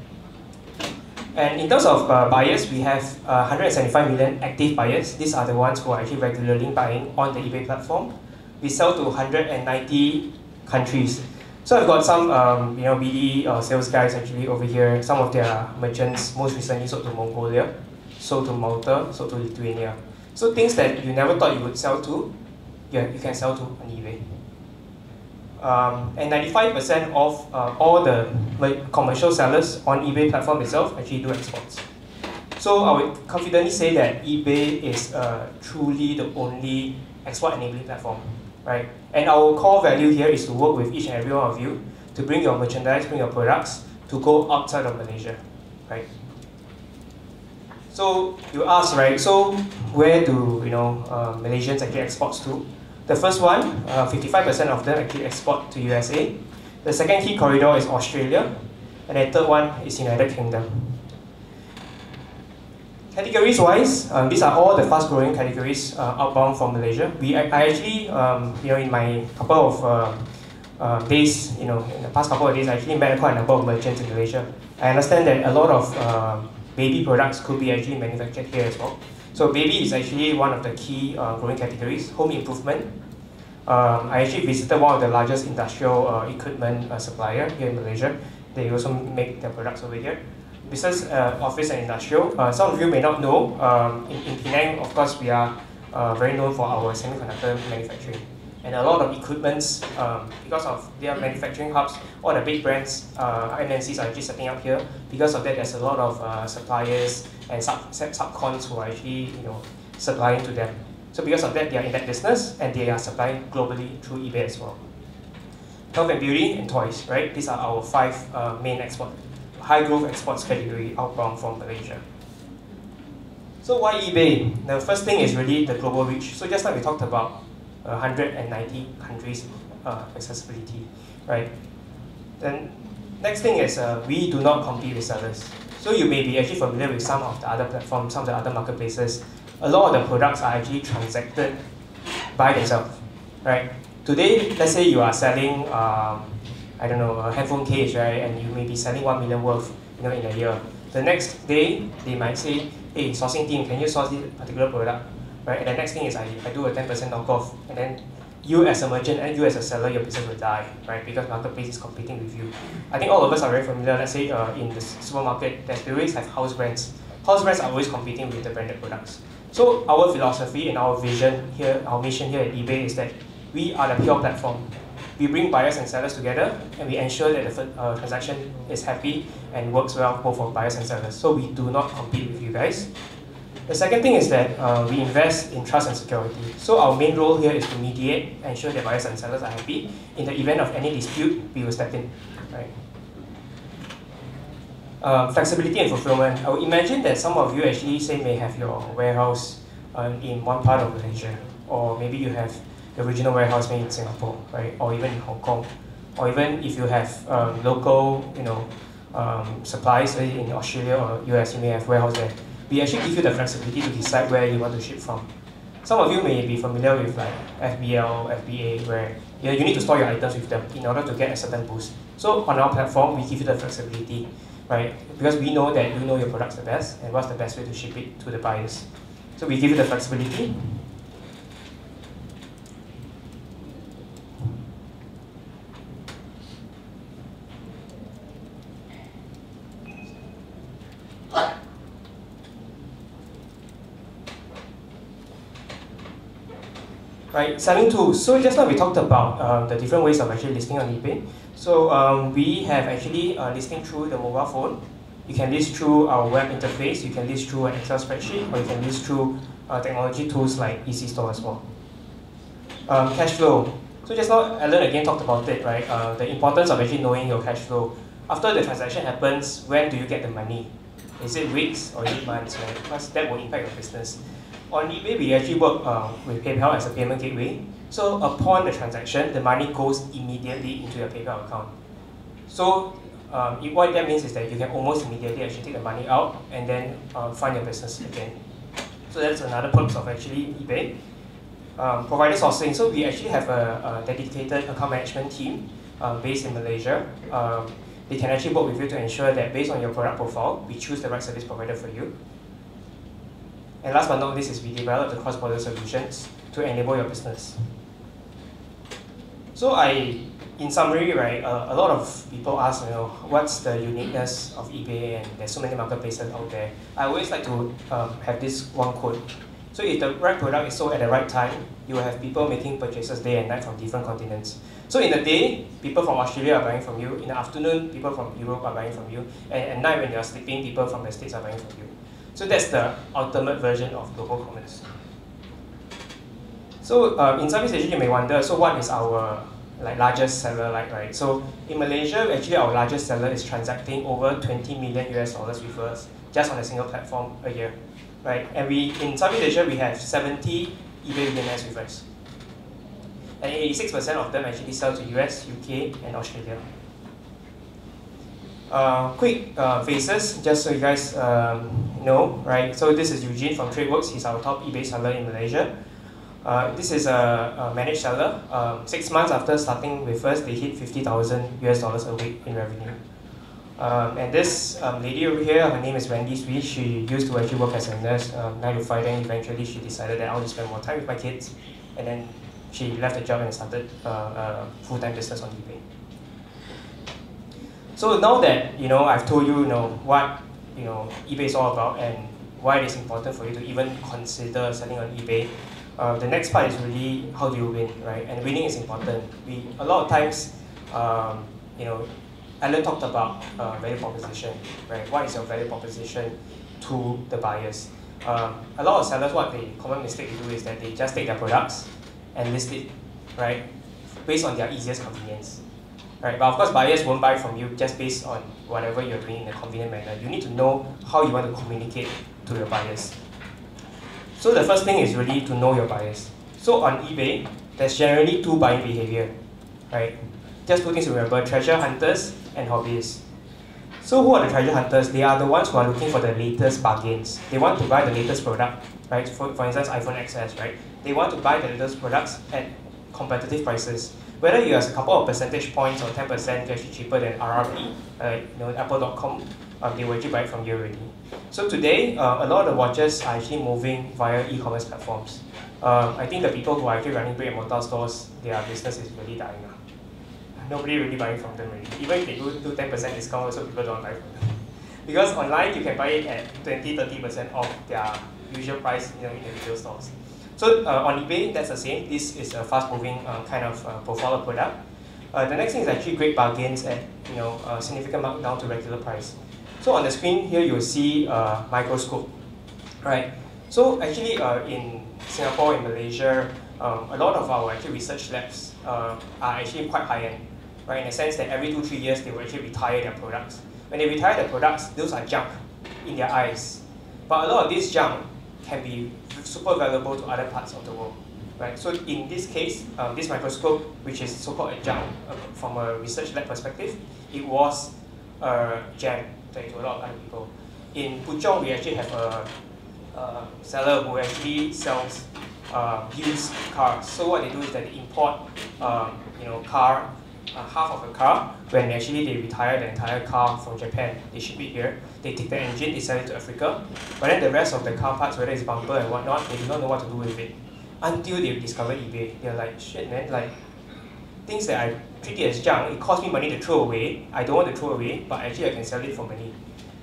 And in terms of buyers, we have 175 million active buyers. These are the ones who are actually regularly buying on the eBay platform. We sell to 190 countries. So I've got some BD sales guys actually over here. Some of their merchants most recently sold to Mongolia, sold to Malta, sold to Lithuania. So things that you never thought you would sell to, yeah, you can sell to on eBay. And 95% of all the commercial sellers on eBay platform itself actually do exports. So I would confidently say that eBay is truly the only export enabling platform, right? And our core value here is to work with each and every one of you to bring your merchandise, bring your products to go outside of Malaysia, right? So you ask, right? So where do Malaysians actually export to? The first one, 55% of them actually export to USA. The second key corridor is Australia, and the third one is United Kingdom. Categories-wise, these are all the fast-growing categories outbound from Malaysia. I actually, in my couple of days, in the past couple of days, I actually met quite a number of merchants in Malaysia. I understand that a lot of baby products could be actually manufactured here as well. So baby is actually one of the key growing categories. Home improvement. I actually visited one of the largest industrial equipment supplier here in Malaysia. They also make their products over here. Business, office and industrial. Some of you may not know, in Penang, of course, we are very known for our semiconductor manufacturing. And a lot of equipments, because of their manufacturing hubs, all the big brands, MNCs are actually setting up here. Because of that, there's a lot of suppliers and subcons who are actually supplying to them. So because of that, they are in that business and they are supplying globally through eBay as well. Health and beauty and toys, right? These are our 5 main high growth exports category outbound from Malaysia. So why eBay? The first thing is really the global reach. So just like we talked about 190 countries accessibility, right? Then next thing is we do not compete with sellers. So you may be actually familiar with some of the other platforms, some of the other marketplaces. A lot of the products are actually transacted by themselves, right? Today, let's say you are selling I don't know, a headphone case, right? And you may be selling 1 million worth, in a year. The next day, they might say, hey, sourcing team, can you source this particular product, right? And the next thing is I do a 10% knockoff, and then you as a merchant and you as a seller, your business will die, right? Because marketplace is competing with you. I think all of us are very familiar. Let's say in the supermarket, they always have house brands. House brands are always competing with the branded products. So our philosophy and our vision here, our mission here at eBay is that we are the pure platform. We bring buyers and sellers together, and we ensure that the transaction is happy and works well both for buyers and sellers. So we do not compete with you guys. The second thing is that we invest in trust and security. So our main role here is to mediate, ensure that buyers and sellers are happy. In the event of any dispute, we will step in, right? Flexibility and fulfillment. I would imagine that some of you actually may have your warehouse in one part of Malaysia, or maybe you have the regional warehouse made in Singapore, right? Or even in Hong Kong, or even if you have local, supplies in Australia or US, you may have warehouse there. We actually give you the flexibility to decide where you want to ship from. Some of you may be familiar with like FBL, FBA, where you need to store your items with them in order to get a certain boost. So on our platform, we give you the flexibility, right? Because we know that you know your product's the best and what's the best way to ship it to the buyers. So we give you the flexibility. Right, selling tools. So just now we talked about the different ways of actually listing on eBay. So we have actually listing through the mobile phone. You can list through our web interface. You can list through an Excel spreadsheet, or you can list through technology tools like EasyStore as well. Cash flow. So just now Alan again talked about it, right? The importance of actually knowing your cash flow. After the transaction happens, when do you get the money? Is it weeks or is it months, right? Because that will impact your business. On eBay, we actually work with PayPal as a payment gateway. So upon the transaction, the money goes immediately into your PayPal account. So what that means is that you can almost immediately actually take the money out and then fund your business again. So that's another perks of actually eBay. Provider sourcing. So we actually have a dedicated account management team based in Malaysia. They can actually work with you to ensure that based on your product profile, we choose the right service provider for you. And last but not least is we develop the cross-border solutions to enable your business. So in summary, right, a lot of people ask, what's the uniqueness of eBay, and there's so many marketplaces out there. I always like to have this one quote. So if the right product is sold at the right time, you will have people making purchases day and night from different continents. So in the day, people from Australia are buying from you. In the afternoon, people from Europe are buying from you. And at night when you're sleeping, people from the States are buying from you. So that's the ultimate version of global commerce. So in Southeast Asia, you may wonder, so what is our largest seller like, right? So in Malaysia, actually our largest seller is transacting over 20 million US dollars with us just on a single platform a year, right? And in Southeast Asia, we have 70 eBay millionaires with us. And 86% of them actually sell to US, UK, and Australia. Quick faces, just so you guys know, right? So this is Eugene from TradeWorks. He's our top eBay seller in Malaysia. This is a managed seller. 6 months after starting with us, they hit $50,000 a week in revenue. And this lady over here, her name is Wendy Sui. She used to actually work as a nurse 9 to 5. Then eventually she decided that I want to spend more time with my kids. And then she left the job and started a full-time business on eBay. So now that I've told you, what eBay is all about and why it is important for you to even consider selling on eBay, the next part is really how do you win, right? And winning is important. A lot of times, Alan talked about value proposition, right? What is your value proposition to the buyers? A lot of sellers, what the common mistake they do is that they just take their products and list it, right? Based on their easiest convenience. Right, but of course, buyers won't buy from you just based on whatever you're doing in a convenient manner. You need to know how you want to communicate to your buyers. So the first thing is really to know your buyers. So on eBay, there's generally 2 buying behavior, right? Just 2 things to remember: treasure hunters and hobbyists. So who are the treasure hunters? They are the ones who are looking for the latest bargains. They want to buy the latest product, right? For instance, iPhone XS, right? They want to buy the latest products at competitive prices. Whether you have a couple of percentage points or 10% actually cheaper than RRP, Apple.com, they will actually buy it from you already. So today, a lot of the watches are actually moving via e-commerce platforms. I think the people who are actually running brick and mortar stores, their business is really dying now. Nobody really buying from them already. Even if they do 10% discount, also people don't buy from them. Because online, you can buy it at 20-30% off their usual price in the retail stores. So on eBay, that's the same. This is a fast-moving kind of profile of product. The next thing is actually great bargains at significant markdown to regular price. So on the screen here, you'll see microscope, right? So actually in Singapore, in Malaysia, a lot of our actually research labs are actually quite high-end, right? In the sense that every 2-3 years, they will actually retire their products. When they retire their products, those are junk in their eyes. But a lot of this junk can be super valuable to other parts of the world, right? So in this case, this microscope, which is so-called a junk from a research lab perspective, it was a gem to a lot of other people. In Puchong, we actually have a seller who actually sells used cars. So what they do is that they import, car, half of a car. When actually they retire the entire car from Japan, they ship it here. They take the engine, they sell it to Africa. But then the rest of the car parts, whether it's bumper and whatnot, they do not know what to do with it. Until they discover eBay, they're like, shit man, like things that I treat it as junk, it costs me money to throw away. I don't want to throw away, but actually I can sell it for money.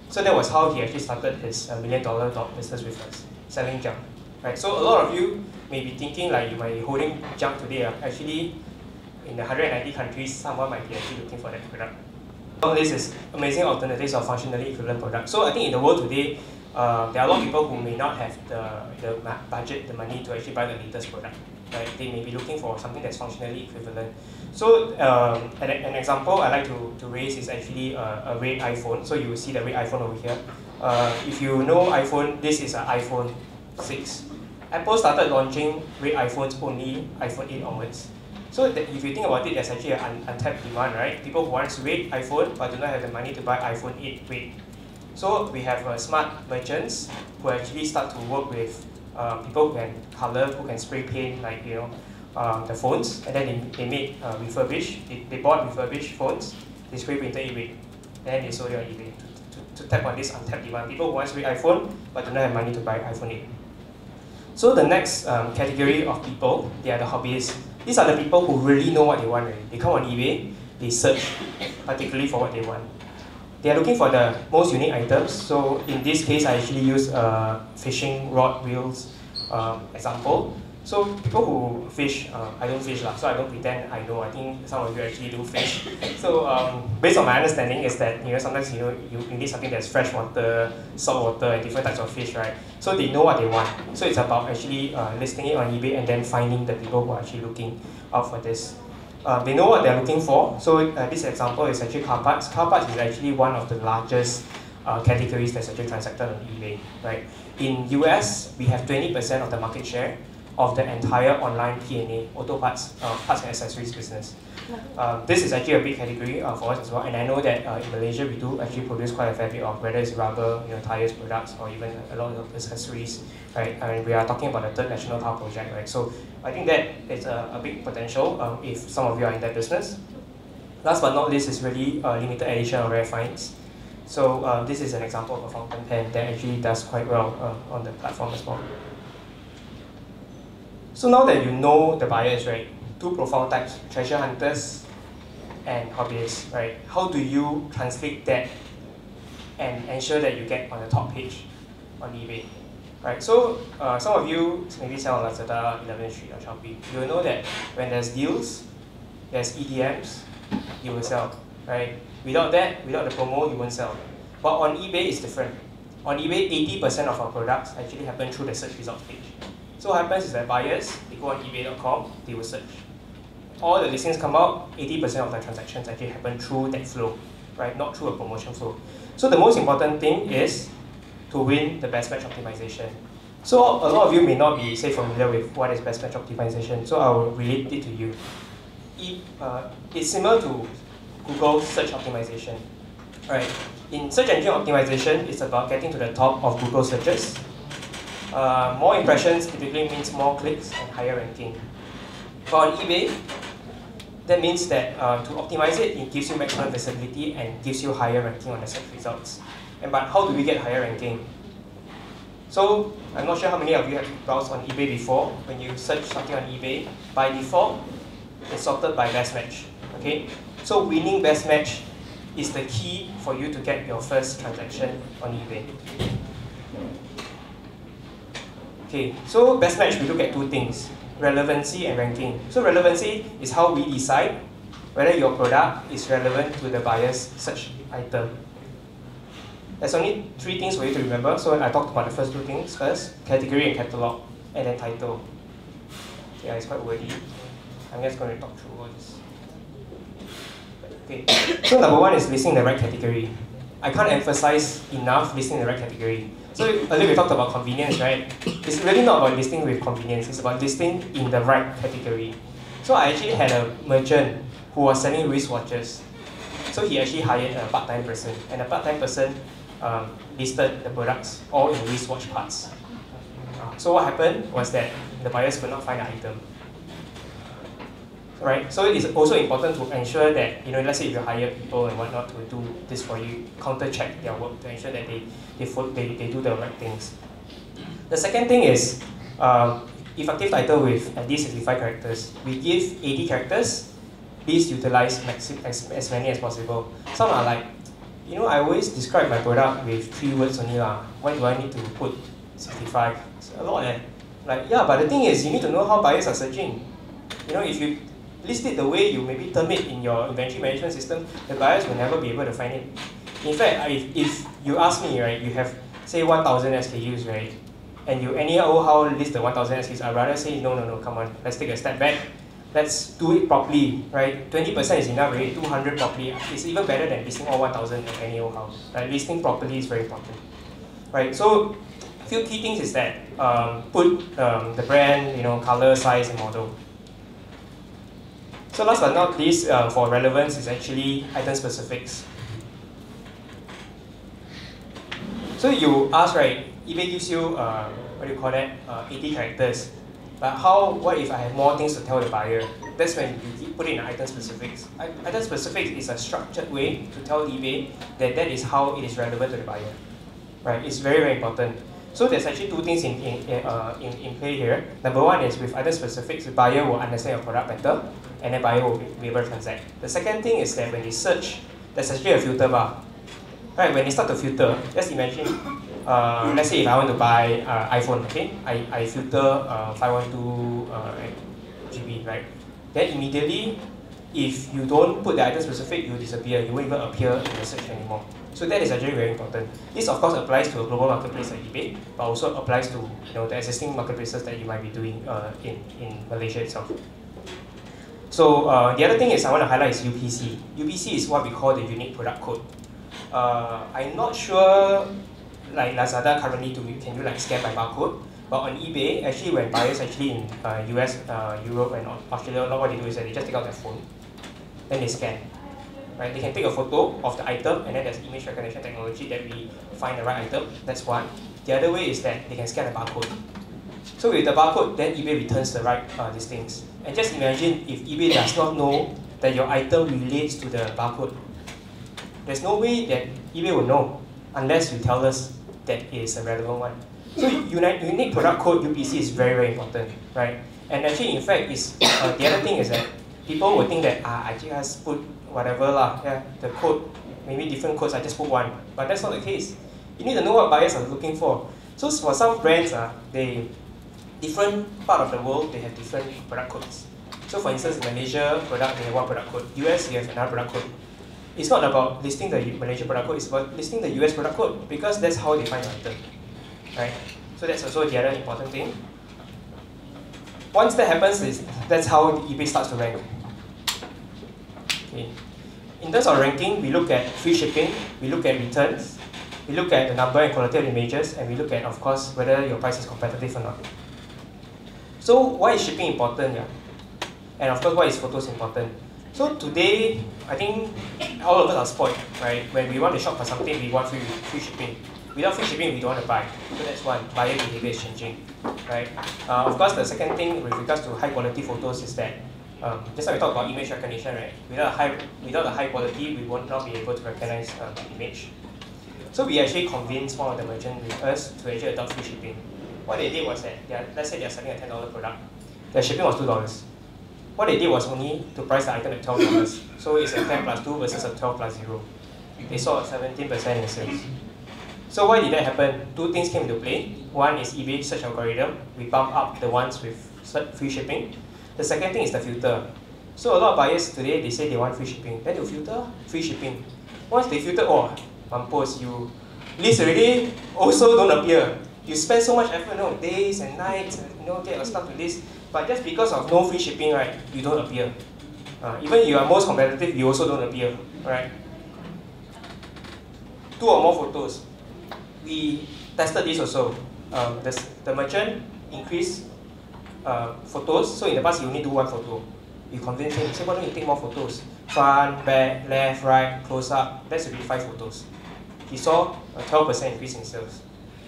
So that was how he actually started his $1 million business with us, selling junk. Right? So a lot of you may be thinking like you might be holding junk today. Actually, in the 190 countries, someone might be actually looking for that product. So this is amazing alternatives of functionally equivalent products. So I think in the world today, there are a lot of people who may not have the budget, the money to actually buy the latest product. Right? They may be looking for something that's functionally equivalent. So an example I like to raise is actually a red iPhone. So you will see the red iPhone over here. If you know iPhone, this is an iPhone 6. Apple started launching red iPhones only iPhone 8 onwards. So if you think about it, there's actually an untapped demand, right? People who want red iPhone but do not have the money to buy iPhone 8 red. So we have smart merchants who actually start to work with people who can color, who can spray paint, like the phones, and then they made refurbished. They bought refurbished phones, they spray painted it red, and then they sold it on eBay to tap on this untapped demand. People who want red iPhone but do not have money to buy iPhone 8. So the next category of people, they are the hobbyists. These are the people who really know what they want. Right? They come on eBay, they search particularly for what they want. They are looking for the most unique items. So in this case, I actually use a fishing rod reels example. So people who fish, I don't fish so I don't pretend I know. I think some of you actually do fish. So based on my understanding is that sometimes you need something that's fresh water, salt water, and different types of fish, right? So they know what they want. So it's about actually listing it on eBay and then finding the people who are actually looking out for this. They know what they're looking for. So this example is actually car parts. Car parts is actually one of the largest categories that's actually transacted on eBay, right? In US, we have 20% of the market share of the entire online P&A, auto parts, parts and accessories business. This is actually a big category for us as well, and I know that in Malaysia we do actually produce quite a fair bit of, whether it's rubber, tires products, or even a lot of accessories, right? I mean, we are talking about the third national tile project, right? So I think that is a big potential if some of you are in that business. Last but not least is really limited edition or rare finds. So this is an example of a fountain pen that actually does quite well on the platform as well. So now that you know the buyers, right, two profile types, treasure hunters and hobbyists, right? How do you translate that and ensure that you get on the top page on eBay, right? So some of you maybe sell on Lazada, 11th Street or Shopee. You will know that when there's deals, there's EDMs, you will sell, right? Without that, without the promo, you won't sell. But on eBay, it's different. On eBay, 80% of our products actually happen through the search results page. So what happens is that buyers, they go on ebay.com, they will search. All the listings come out, 80% of the transactions actually happen through that flow, right? Not through a promotion flow. So the most important thing is to win the best match optimization. So a lot of you may not be, say, familiar with what is best match optimization, so I will relate it to you. It's similar to Google search optimization, right? In search engine optimization, it's about getting to the top of Google searches. More impressions typically means more clicks and higher ranking. But on eBay, that means that to optimize it, it gives you maximum visibility and gives you higher ranking on the search results. But how do we get higher ranking? So I'm not sure how many of you have browsed on eBay before. When you search something on eBay, by default, it's sorted by best match. Okay? So winning best match is the key for you to get your first transaction on eBay. Okay, so best match, we look at two things, relevancy and ranking. So relevancy is how we decide whether your product is relevant to the buyer's search item. There's only three things for you to remember. So I talked about the first two things first, category and catalog, and then title. Yeah, it's quite wordy. I'm just going to talk through all this. Okay, so number one is listing the right category. I can't emphasize enough listing the right category. So earlier we talked about convenience, right? It's really not about listing with convenience, it's about listing in the right category. So I actually had a merchant who was selling wristwatches. So he actually hired a part-time person, and the part-time person listed the products all in wristwatch parts. So what happened was that the buyers could not find the item. Right? So it is also important to ensure that, let's say if you hire people and whatnot to do this for you, counter-check their work to ensure that they do the right things. The second thing is effective title with at least 65 characters. We give 80 characters, please utilize as many as possible. Some are like, I always describe my product with 3 words only lah. Why do I need to put 65? It's a lot Like, yeah, but the thing is, you need to know how buyers are searching. If you list it the way you maybe term it in your inventory management system, the buyers will never be able to find it. In fact, if you ask me, right, you have, say, 1,000 SKUs, right, and you anyhow list the 1,000 SKUs, I'd rather say, no, come on, let's take a step back. Let's do it properly, right? 20% is enough, right? 200 properly. It's even better than listing all 1,000 at anyhow. Right? Listing properly is very important, right? So, a few key things is that put the brand, color, size, and model. So last but not least, for relevance is actually item specifics. So you ask, right, eBay gives you, 80 characters. But what if I have more things to tell the buyer? That's when you put it in item specifics. Item specifics is a structured way to tell eBay that is how it is relevant to the buyer. Right? It's very, very important. So there's actually two things in play here. Number one is with item specifics, the buyer will understand your product better, and the buyer will be able to transact. The second thing is that when they search, there's actually a filter bar. Right? When they start to filter, just imagine, let's say if I want to buy iPhone, okay? I filter 512 GB, right? Then immediately, if you don't put the item specific, you will disappear. You won't even appear in the search anymore. So that is actually very important. This of course applies to a global marketplace like eBay, but also applies to the existing marketplaces that you might be doing in Malaysia itself. So the other thing is I want to highlight is UPC. UPC is what we call the unique product code. I'm not sure like Lazada currently can you like scan by barcode, but on eBay actually when buyers actually in US, Europe and Australia, what they do is that they just take out their phone then they scan. Right? They can take a photo of the item, and then there's image recognition technology that we find the right item. That's one. The other way is that they can scan the barcode. So with the barcode, then eBay returns the right listings. And just imagine if eBay does not know that your item relates to the barcode. There's no way that eBay will know unless you tell us that it is a relevant one. So unique product code, UPC, is very, very important, right? And actually, in fact, the other thing is that people will think that I just put whatever lah, yeah, the code, maybe different codes, I just put one. But that's not the case. You need to know what buyers are looking for. So for some brands, different part of the world, they have different product codes. So for instance, Malaysia product, they have one product code. US, you have another product code. It's not about listing the Malaysia product code, it's about listing the US product code, because that's how they find the item, right? So that's also the other important thing. Once that happens, that's how eBay starts to rank. Okay. In terms of ranking, we look at free shipping, we look at returns, we look at the number and quality of images, and we look at, of course, whether your price is competitive or not. So why is shipping important? Yeah? And of course, why is photos important? So today, I think all of us are spoiled, right? When we want to shop for something, we want free shipping. Without free shipping, we don't want to buy. So that's one, buyer behavior is changing, right? Of course, the second thing with regards to high quality photos is that, just like we talked about image recognition, right? Without the high quality, we will not be able to recognize the image. So we actually convinced one of the merchants with us to actually adopt free shipping. What they did was that, let's say they're selling a $10 product, their shipping was $2. What they did was only to price the item at $12. So it's a 10 plus 2 versus a 12 plus 0. They saw a 17% in sales. So why did that happen? Two things came into play. One is eBay search algorithm. We bump up the ones with free shipping. The second thing is the filter. So a lot of buyers today, they say they want free shipping. Then you filter free shipping. Once they filter, oh, mampus, you list already, also don't appear. You spend so much effort, days and nights, get your stuff to list. But just because of no free shipping, right, you don't appear. Even if you are most competitive, you also don't appear, right? 2 or more photos. We tested this also. The merchant increased photos. So in the past, you only do 1 photo. You convince him, say, why don't you take more photos? Front, back, left, right, close up. That should be 5 photos. He saw a 12% increase in sales.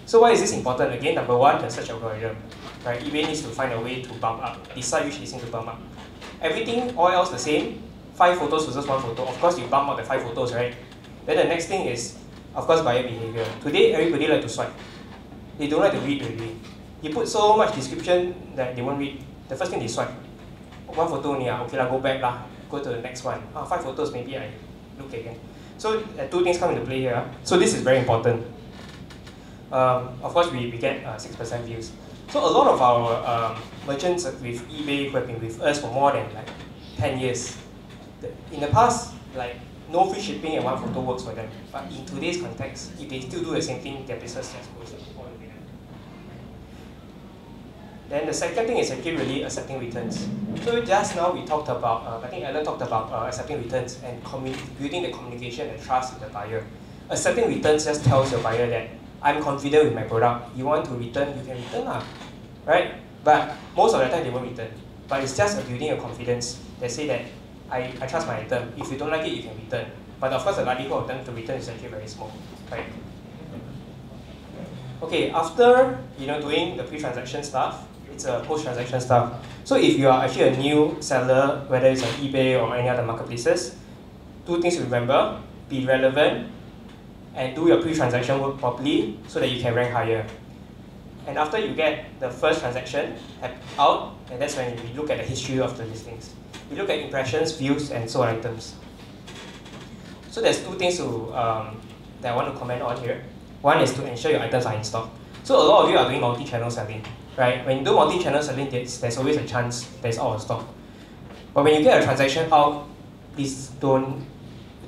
So why is this important? Again, number one, the search algorithm. Right? eBay needs to find a way to bump up, decide which listing to bump up. Everything, all else the same, 5 photos versus 1 photo. Of course, you bump up the 5 photos, right? Then the next thing is, of course, buyer behavior. Today, everybody like to swipe. They don't like to read already. You put so much description that they won't read. The first thing they swipe. 1 photo only, okay lah, go back lah. Go to the next one. 5 photos, maybe I look again. So 2 things come into play here. So this is very important. Of course, we get 6% views. So a lot of our merchants with eBay who have been with us for more than 10 years. In the past, no free shipping and 1 photo works for them. But in today's context, if they still do the same thing, their business just goes all the way down. Then the second thing is actually really accepting returns. So just now we talked about, I think Alan talked about accepting returns and building the communication and trust with the buyer. Accepting returns just tells your buyer that I'm confident with my product. You want to return, you can return lah, right? But most of the time they won't return. But it's just building a confidence. They say that I trust my item. If you don't like it, you can return. But of course, the likelihood of them to return is actually very small, right? Okay, after doing the pre-transaction stuff, it's a post-transaction stuff. So if you are actually a new seller, whether it's on eBay or any other marketplaces, 2 things to remember: be relevant, and do your pre-transaction work properly so that you can rank higher. And after you get the first transaction out, and that's when we look at the history of the listings. We look at impressions, views, and sold items. So there's 2 things that I want to comment on here. One is to ensure your items are in stock. So a lot of you are doing multi-channel selling, right? When you do multi-channel selling, there's always a chance that it's out of stock. But when you get a transaction out, please don't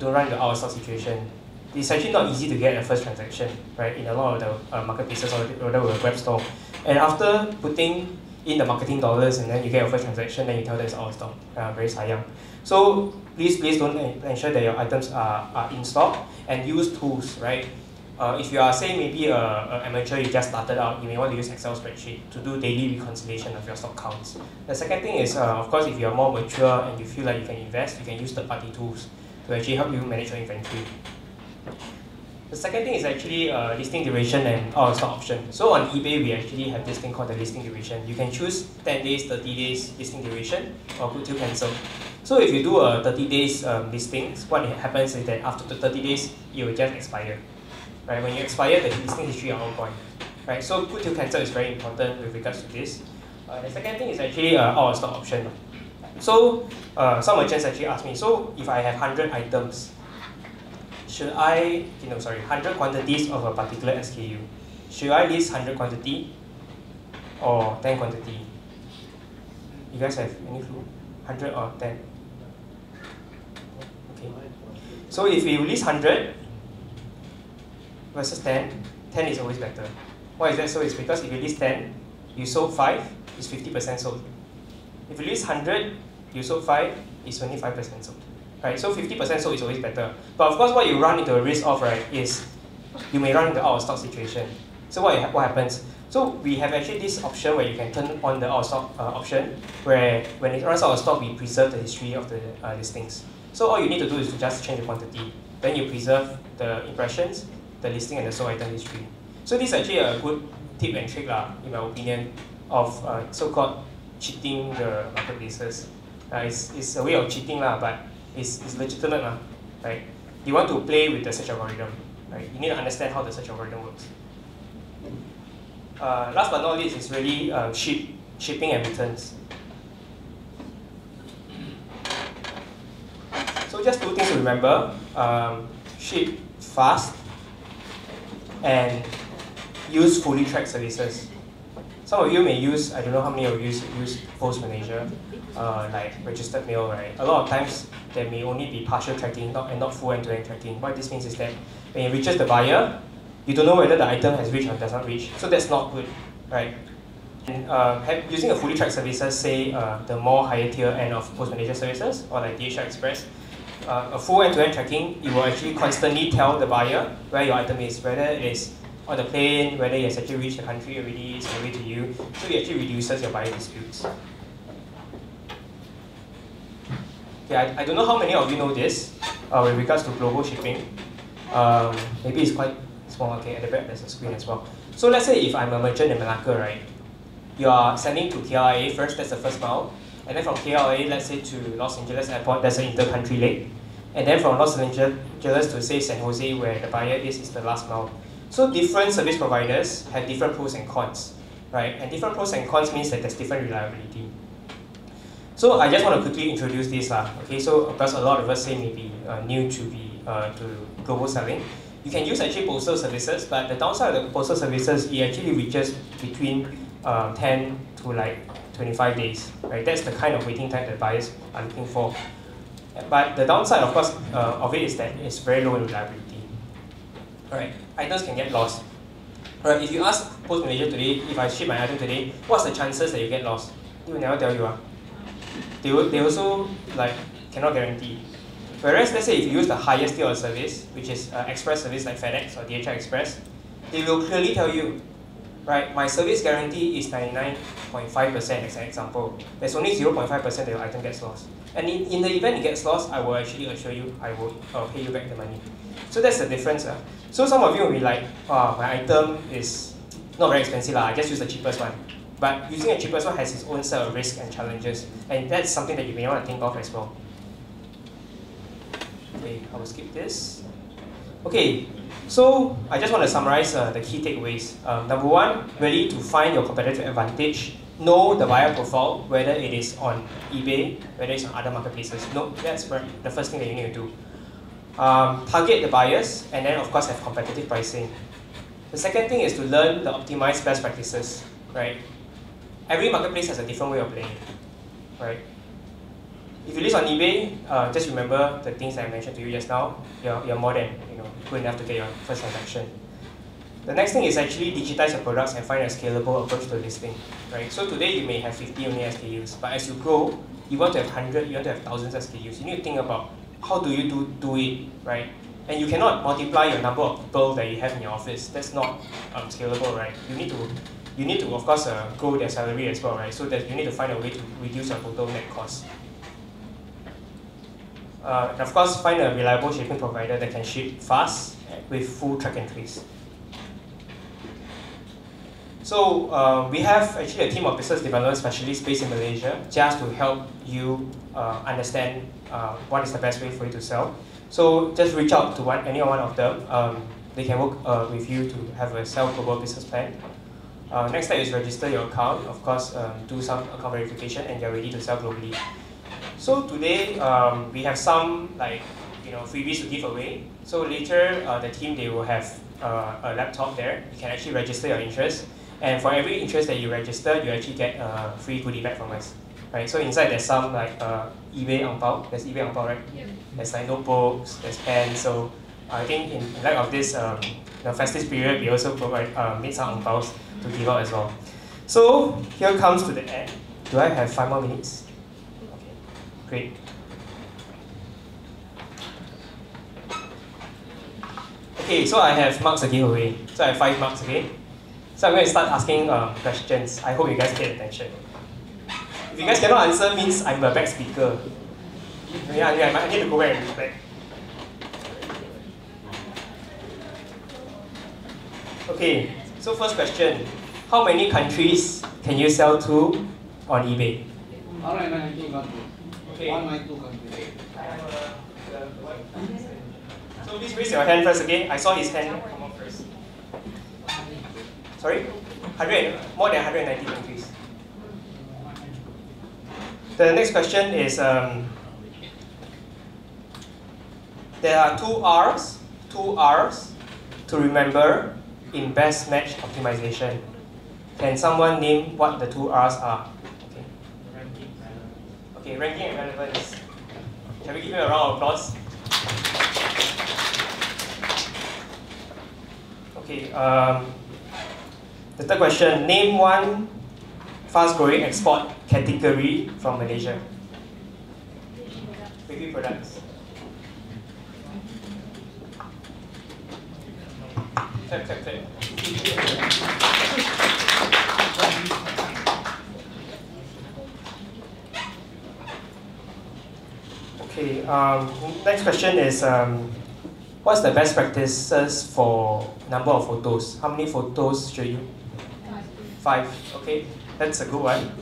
run the out of stock situation. It's actually not easy to get a first transaction, right, in a lot of the marketplaces or the web store. And after putting in the marketing dollars and then you get your first transaction, then you tell them it's out of stock. Very sayang. So please don't ensure that your items are in stock, and use tools, right? If you are, say, maybe an amateur, you just started out, you may want to use Excel spreadsheet to do daily reconciliation of your stock counts. The second thing is, of course, if you are more mature and you feel like you can invest, you can use third-party tools to actually help you manage your inventory. The second thing is actually listing duration and out-of-stock option. So on eBay, we actually have this thing called the listing duration. You can choose 10 days, 30 days listing duration, or good till cancel. So if you do a 30 days listings, what happens is that after the 30 days, it will just expire. Right? When you expire, the listing history are on point. Right? So good till cancel is very important with regards to this. The second thing is actually out-of-stock option. So some merchants actually ask me, so if I have 100 items, should I, 100 quantities of a particular SKU, should I list 100 quantity or 10 quantity? You guys have any clue? 100 or 10? Okay. So if you list 100 versus 10, 10 is always better. Why is that so? It's because if you list 10, you sold 5, it's 50% sold. If you list 100, you sold 5, it's only 5% sold. Right? So 50% sold is always better. But of course, what you run into a risk of, right, is you may run into out-of-stock situation. So what happens? So we have actually this option where you can turn on the out-of-stock option, where when it runs out of stock, we preserve the history of the listings. So all you need to do is to just change the quantity. Then you preserve the impressions, the listing, and the sold item history. So this is actually a good tip and trick, in my opinion, of so-called cheating the marketplaces. It's a way of cheating, but it's legitimate, right? You want to play with the search algorithm, right? You need to understand how the search algorithm works. Last but not least is really shipping and returns. So just two things to remember: ship fast and use fully tracked services. Some of you may use, I don't know how many of you use Post Manager, like registered mail, right? A lot of times there may only be partial tracking and not full end-to-end tracking. What this means is that when it reaches the buyer, you don't know whether the item has reached or does not reach. So that's not good, right? And using a fully tracked services, say the more higher tier end of Post Manager services, or like DHL Express, a full end-to-end tracking, it will actually constantly tell the buyer where your item is, whether it is on the plane, whether it has actually reached the country already, it's on the way to you. So it actually reduces your buyer disputes. Okay, I don't know how many of you know this with regards to global shipping. Maybe it's quite small. Okay, at the back there's a screen as well. So let's say if I'm a merchant in Malacca, right? You are sending to KLIA first, that's the first mile. And then from KLIA, let's say to Los Angeles Airport, that's an inter-country leg. And then from Los Angeles to say San Jose, where the buyer is the last mile. So different service providers have different pros and cons, right? And different pros and cons means that there's different reliability. So I just want to quickly introduce this. Okay, so because a lot of us say maybe new to global selling, you can use actually postal services, but the downside of the postal services, it actually reaches between 10 to like 25 days, right? That's the kind of waiting time that buyers are looking for. But the downside, of course, of it is that it's very low in reliability. Alright, items can get lost. Alright, if you ask Post Manager today, if I ship my item today, what's the chances that you get lost? They will never tell you. They also cannot guarantee. Whereas, let's say if you use the highest tier of service, which is express service like FedEx or DHL Express, they will clearly tell you, right, my service guarantee is 99.5% as an example. There's only 0.5% that your item gets lost. And in the event it gets lost, I will actually assure you, I will pay you back the money. So that's the difference. So some of you will be like, oh, my item is not very expensive, I just use the cheapest one. But using the cheapest one has its own set of risks and challenges. And that's something that you may want to think of as well. Okay, I will skip this. Okay, so I just want to summarize the key takeaways. Number one, really to find your competitive advantage, know the buyer profile, whether it is on eBay, whether it's on other marketplaces. No, that's the first thing that you need to do. Target the buyers, and then of course have competitive pricing. The second thing is to learn the optimized best practices, right? Every marketplace has a different way of playing, right? If you list on eBay, just remember the things that I mentioned to you just now. You're more than good enough to get your first transaction. The next thing is actually digitize your products and find a scalable approach to listing, right? So today you may have 50 only SKUs, but as you grow, you want to have 100, you want to have thousands of SKUs. You need to think about how do you do it, right? And you cannot multiply your number of people that you have in your office. That's not scalable, right? You need to of course, grow their salary as well, right? So that you need to find a way to reduce your total net cost. And of course, find a reliable shipping provider that can ship fast with full track and trace. So we have actually a team of business development specialists based in Malaysia just to help you understand what is the best way for you to sell. So just reach out to any one of them. They can work with you to have a sell global business plan. Next step is register your account. Of course, do some account verification, and you're ready to sell globally. So today we have some freebies to give away. So later the team, they will have a laptop there. You can actually register your interest, and for every interest that you register, you actually get a free goodie bag from us. Right? So inside there's some eBay Angbao. There's eBay Angbao, right? Yep. There's notebooks, there's pens. So I think in light of this festive period, we also made some Angbaos to give out as well. So here comes to the end. Do I have 5 more minutes? Okay, great. Okay, so I have marks to give away. So I have 5 marks, okay? So I'm going to start asking questions. I hope you guys pay attention. If you guys cannot answer, means I'm a bad speaker. Yeah, I need to go back and reflect. Okay, so first question. How many countries can you sell to on eBay? Alright, 2 countries. Okay. 2 countries. So please raise your hand first, okay? I saw his hand come up first. Sorry? More than 190 countries. The next question is, there are 2 R's to remember in best match optimization. Can someone name what the 2 R's are? Okay, ranking and relevance. Can we give him a round of applause? Okay, the third question, name one fast-growing export category from Malaysia. Baby products. Tap. Okay, next question is, what's the best practices for number of photos? How many photos should you? 5, okay, that's a good one.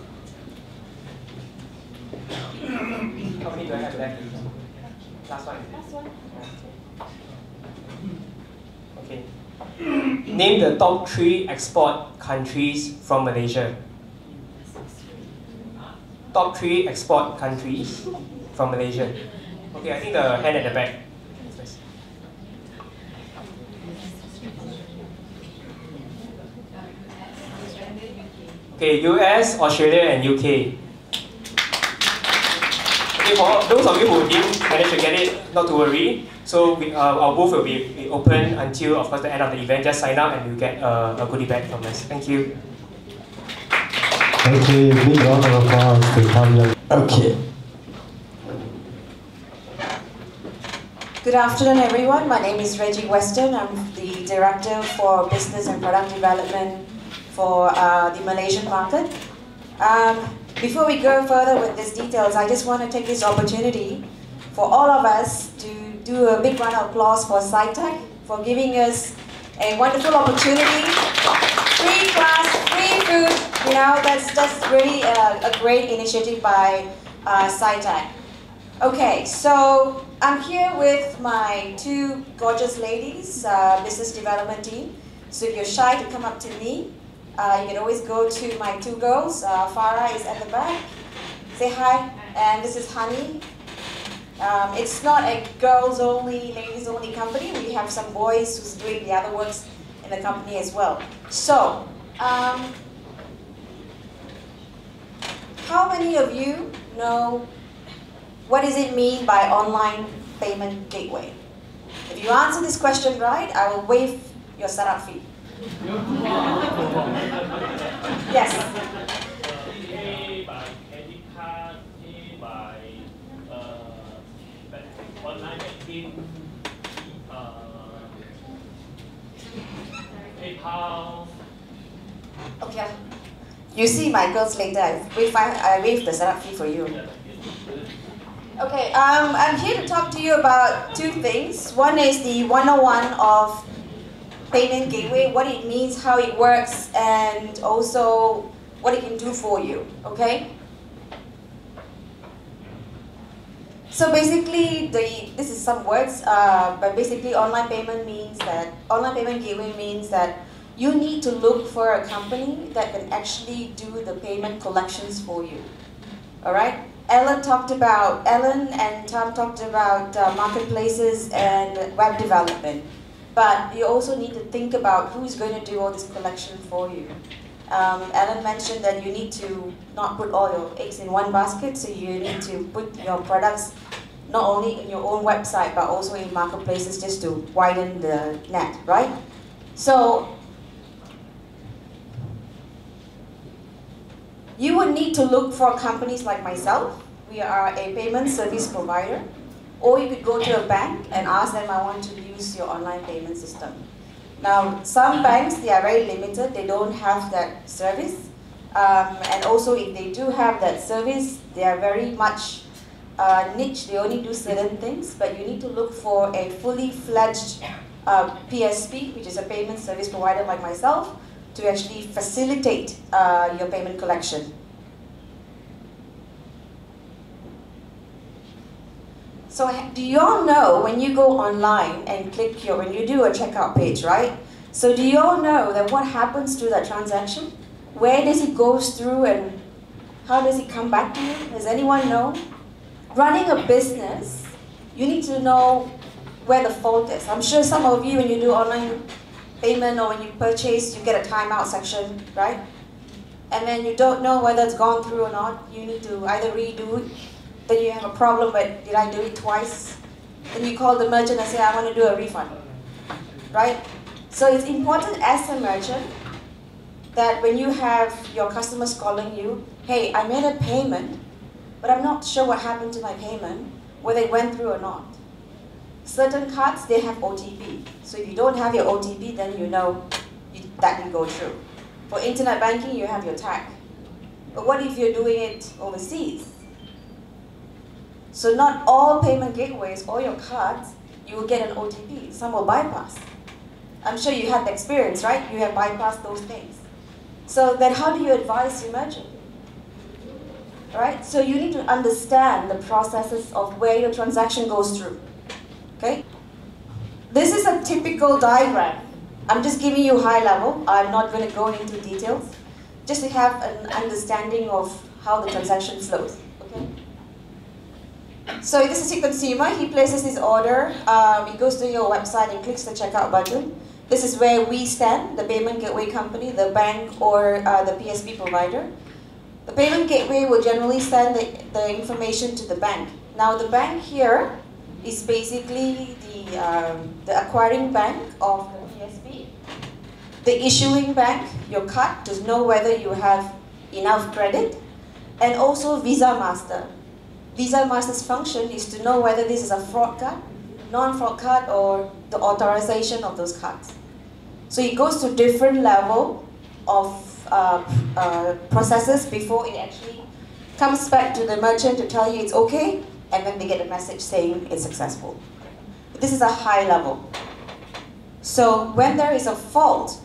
How many do I have left? Last one. Okay. Name the top 3 export countries from Malaysia. Top 3 export countries from Malaysia. Okay, I think the hand at the back. Okay, US, Australia, and UK. Okay, for those of you who didn't manage to get it, not to worry. So our booth will be open until, of course, the end of the event. Just sign up and you get a goodie bag from us. Thank you. Okay, big round of applause to Tam Yong. Okay. Good afternoon, everyone. My name is Reggie Weston. I'm the Director for Business and Product Development for the Malaysian market. Before we go further with these details, I just want to take this opportunity for all of us to do a big round of applause for SITEC for giving us a wonderful opportunity. Free class, free food, that's really a great initiative by SITEC. Okay, so I'm here with my 2 gorgeous ladies, business development team. So if you're shy to come up to me, you can always go to my 2 girls. Farah is at the back. Say hi. And this is Honey. It's not a girls-only, ladies-only company. We have some boys who's doing the other works in the company as well. So, how many of you know what does it mean by online payment gateway? If you answer this question right, I will waive your startup fee. Yes. Pay by credit card, pay by online banking, PayPal. Okay. You see my girls later. I waive the setup fee for you. Okay, I'm here to talk to you about two things. One is the 101 of payment gateway, what it means, how it works, and also what it can do for you, okay? So basically, this is some words, but basically online payment gateway means that you need to look for a company that can actually do the payment collections for you, all right? Ellen and Tam talked about marketplaces and web development, but you also need to think about who's going to do all this collection for you. Ellen mentioned that you need to not put all your eggs in one basket, so you need to put your products not only in your own website, but also in marketplaces just to widen the net, right? So, you would need to look for companies like myself. We are a payment service provider. Or you could go to a bank and ask them, I want to use your online payment system. Now, some banks, they are very limited. They don't have that service. And also, if they do have that service, they are very much niche. They only do certain things. But you need to look for a fully fledged PSP, which is a payment service provider like myself, to actually facilitate your payment collection. So do you all know when you go online and click when you do a checkout page, right? So do you all know that what happens to that transaction? Where does it go through and how does it come back to you? Does anyone know? Running a business, you need to know where the fault is. I'm sure some of you, when you do online payment or when you purchase, you get a timeout section, right? And then you don't know whether it's gone through or not. You need to either redo it. Then you have a problem, but did I do it twice? Then you call the merchant and say, I want to do a refund, right? So it's important as a merchant that when you have your customers calling you, hey, I made a payment, but I'm not sure what happened to my payment, whether it went through or not. Certain cards, they have OTP. So if you don't have your OTP, then you know that can go through. For internet banking, you have your tag. But what if you're doing it overseas? So not all payment gateways or your cards, you will get an OTP. Some will bypass. I'm sure you had the experience, right? You have bypassed those things. So then how do you advise your merchant? Right? So you need to understand the processes of where your transaction goes through. Okay? This is a typical diagram. I'm just giving you high level. I'm not going to go into details. Just to have an understanding of how the transaction flows. Okay? So this is a consumer, he places his order, he goes to your website and clicks the checkout button. This is where we stand, the payment gateway company, the bank or the PSP provider. The payment gateway will generally send the information to the bank. Now the bank here is basically the acquiring bank of the PSP. The issuing bank, your card, to know whether you have enough credit, and also Visa Master. Visa Master's function is to know whether this is a fraud card, non-fraud card, or the authorization of those cards. So it goes to different level of processes before it actually comes back to the merchant to tell you it's okay, and then they get a message saying it's successful. But this is a high level. So when there is a fault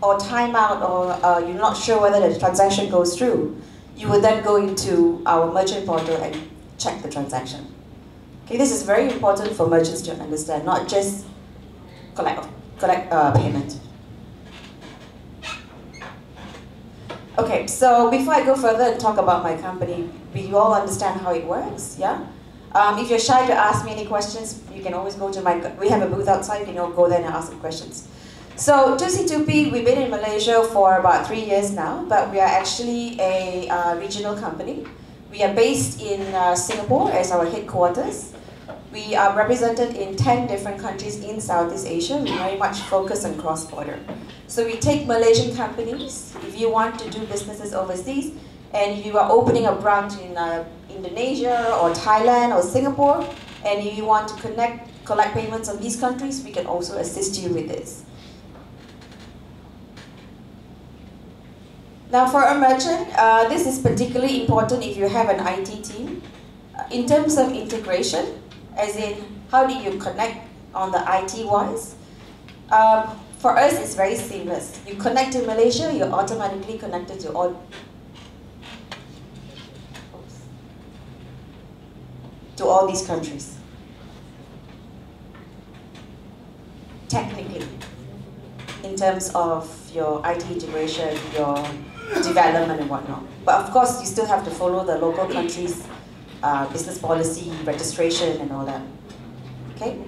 or timeout or you're not sure whether the transaction goes through, you will then go into our merchant portal and check the transaction. Okay, this is very important for merchants to understand, not just collect payment. Okay, so before I go further and talk about my company, we all understand how it works, yeah? If you're shy to ask me any questions, you can always go to we have a booth outside, you can go there and ask some questions. So 2C2P, we've been in Malaysia for about 3 years now, but we are actually a regional company. We are based in Singapore as our headquarters. We are represented in 10 different countries in Southeast Asia. We very much focus on cross-border. So we take Malaysian companies, if you want to do businesses overseas, and if you are opening a branch in Indonesia or Thailand or Singapore, and if you want to collect payments of these countries, we can also assist you with this. Now for a merchant, this is particularly important if you have an IT team. In terms of integration, as in how do you connect on the IT wise, for us it's very seamless. You connect to Malaysia, you're automatically connected to all these countries. Technically, in terms of your IT integration, your development and whatnot. But of course, you still have to follow the local country's business policy, registration and all that. Okay?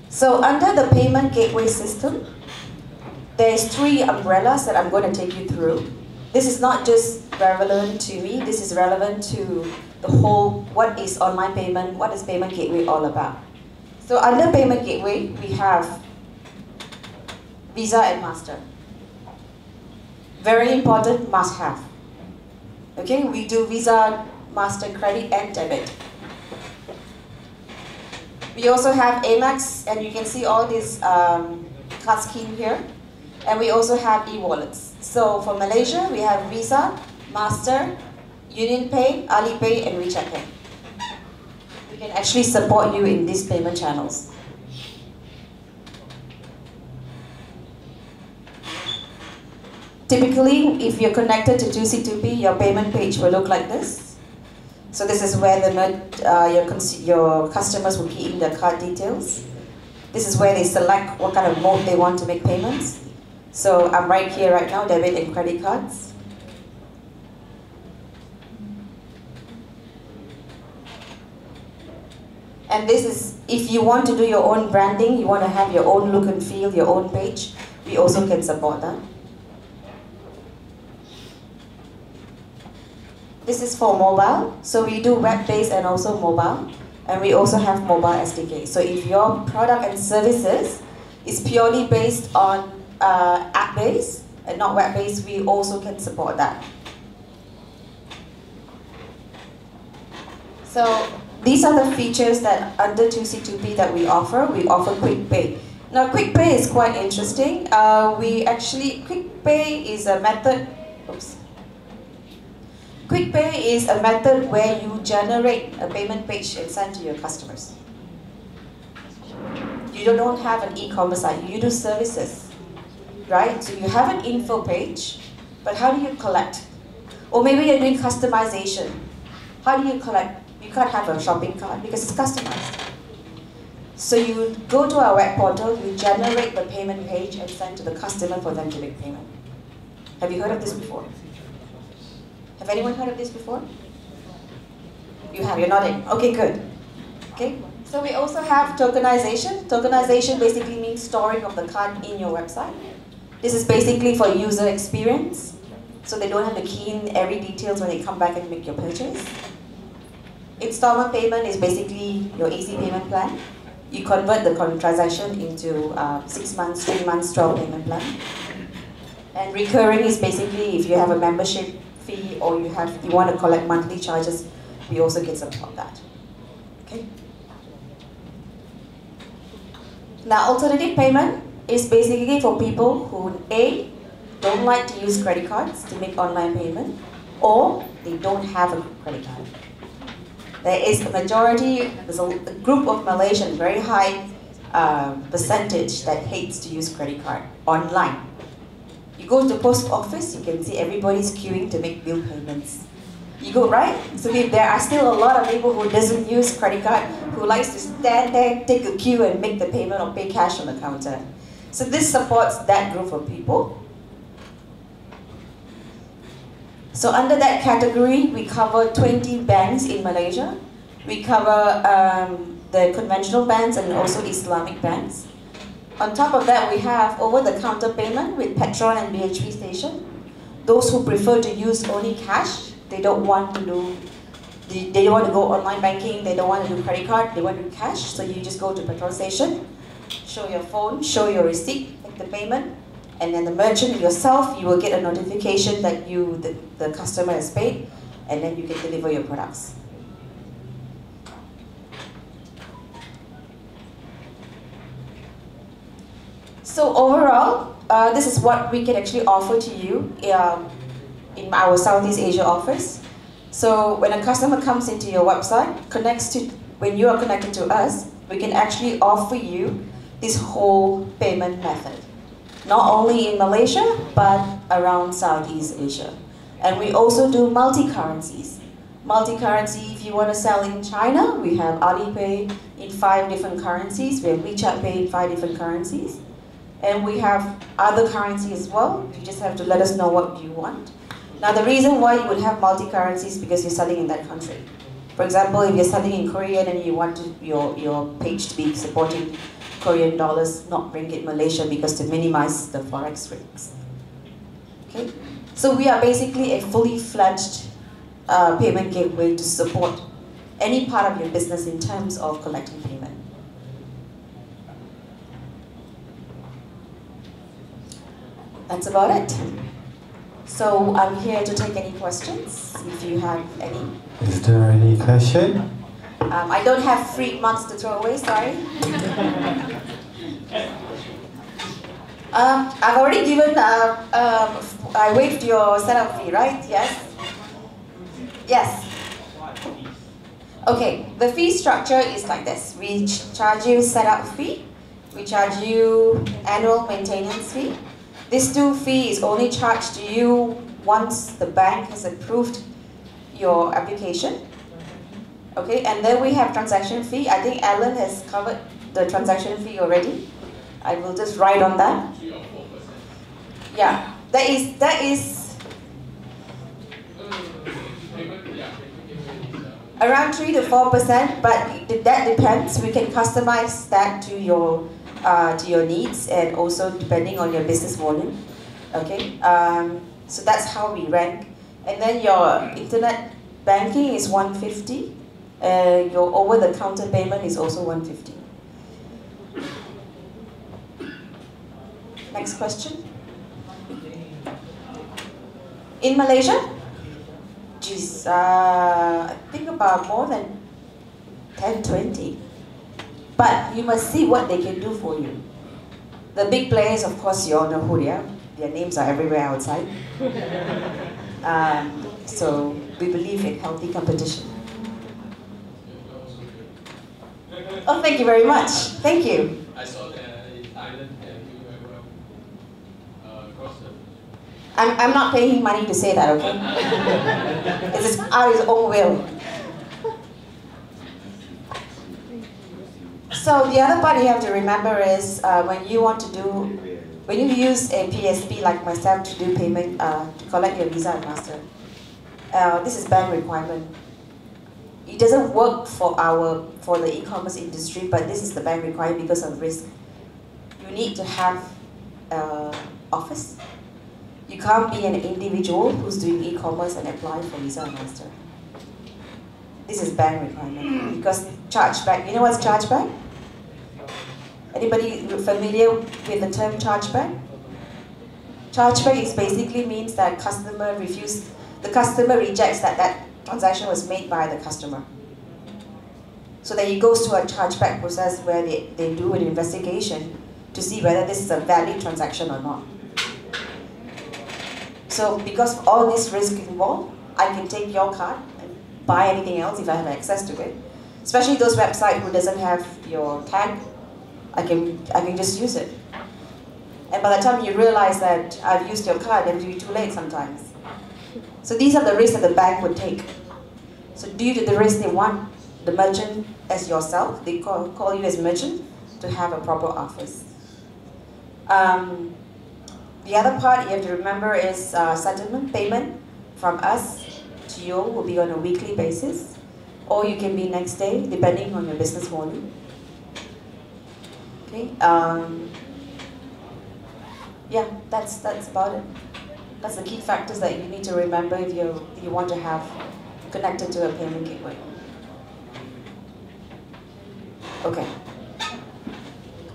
So under the payment gateway system, there's 3 umbrellas that I'm going to take you through. This is not just relevant to me, this is relevant to the whole, what is online payment, what is payment gateway all about. So under payment gateway, we have Visa and Master. Very important, must have. Okay, we do Visa, Master, credit and debit. We also have Amex, and you can see all these card scheme here. And we also have e-wallets. So for Malaysia, we have Visa, Master, UnionPay, Alipay, and WeChat Pay. We can actually support you in these payment channels. Typically, if you're connected to 2C2P, your payment page will look like this. So this is where your customers will key in their card details. This is where they select what kind of mode they want to make payments. So I'm right here right now, debit and credit cards. And this is, if you want to do your own branding, you want to have your own look and feel, your own page, we also can support that. This is for mobile, so we do web-based and also mobile. And we also have mobile SDK. So if your product and services is purely based on app-based and not web-based, we also can support that. So these are the features that under 2C2P that we offer. We offer Quick Pay. Now Quick Pay is quite interesting. Quick Pay is a method, Quick Pay is a method where you generate a payment page and send to your customers. You don't have an e-commerce site, you do services, right? So you have an info page, but how do you collect? Or maybe you're doing customization. How do you collect? You can't have a shopping cart because it's customized. So you go to our web portal, you generate the payment page and send to the customer for them to make payment. Have you heard of this before? Have anyone heard of this before? You have, you're nodding. Okay, good. Okay, so we also have tokenization. Tokenization basically means storing of the card in your website. This is basically for user experience, so they don't have to key in every details when they come back and make your purchase. Installment payment is basically your easy payment plan. You convert the transaction into 6 months, 3 months, 12 payment plan. And recurring is basically if you have a membership fee or you want to collect monthly charges, we also can support that. Okay. Now, alternative payment is basically for people who A, don't like to use credit cards to make online payment, or they don't have a credit card. There is there's a group of Malaysians, very high percentage that hates to use credit card online. You go to post office, you can see everybody's queuing to make bill payments. You go, right? So there are still a lot of people who doesn't use credit card, who likes to stand there, take a queue and make the payment or pay cash on the counter. So this supports that group of people. So under that category, we cover 20 banks in Malaysia. We cover the conventional banks and also Islamic banks. On top of that, we have over-the-counter payment with petrol and BHP station. Those who prefer to use only cash, they don't want to do, they don't want to go online banking, they don't want to do credit card, they want to do cash. So you just go to petrol station, show your phone, show your receipt, make the payment, and then the merchant yourself, you will get a notification that the customer has paid, and then you can deliver your products. So overall, this is what we can actually offer to you in our Southeast Asia office. So when a customer comes into your website, when you are connected to us, we can actually offer you this whole payment method. Not only in Malaysia, but around Southeast Asia. And we also do multi-currencies. Multi-currency, if you want to sell in China, we have Alipay in 5 different currencies. We have WeChat Pay in 5 different currencies. And we have other currencies as well. You just have to let us know what you want. Now the reason why you would have multi-currencies is because you're selling in that country. For example, if you're selling in Korean and you want your page to be supporting Korean dollars, not ringgit Malaysia, because to minimize the forex risks. Okay? So we are basically a fully fledged payment gateway to support any part of your business in terms of collecting payment. That's about it. So I'm here to take any questions, if you have any. Is there any question? I don't have free mugs to throw away, sorry. I've already given, I waived your setup fee, right? Yes? Yes. Okay, the fee structure is like this. We charge you setup fee, we charge you annual maintenance fee. This 2 fee is only charged to you once the bank has approved your application. Okay, and then we have transaction fee. I think Alan has covered the transaction fee already. I will just write on that. 3 or 4%. Yeah, that is around 3 to 4%, but that depends. We can customize that to your needs and also depending on your business volume. Okay, so that's how we rank. And then your internet banking is 150. Your over-the-counter payment is also 150. Next question. In Malaysia? Geez, I think about more than 10, 20. But you must see what they can do for you. The big players, of course, you all know who they are. Their names are everywhere outside. So we believe in healthy competition. Oh, thank you very much. Thank you. I saw that in Thailand and you very well. I'm not paying him money to say that, okay? It's out of his own will. So the other part you have to remember is when you use a PSP like myself to do payment, to collect your Visa and Master, this is bank requirement. It doesn't work for the e-commerce industry, but this is the bank requirement because of risk. You need to have office. You can't be an individual who's doing e-commerce and apply for Visa and Master. This is bank requirement because chargeback. You know what's chargeback? Anybody familiar with the term chargeback? Chargeback is basically means that the customer rejects that transaction was made by the customer. So then it goes to a chargeback process where they do an investigation to see whether this is a valid transaction or not. So because of all this risk involved, I can take your card and buy anything else if I have access to it. Especially those websites who doesn't have your tag, I can just use it. And by the time you realize that I've used your card, it will be too late sometimes. So these are the risks that the bank would take. So due to the risk, they want the merchant as yourself, they call you as merchant, to have a proper office. The other part you have to remember is settlement payment from us to you will be on a weekly basis, or you can be next day, depending on your business volume. Okay. Yeah, that's about it. That's the key factors that you need to remember if you want to have connected to a payment gateway. Okay.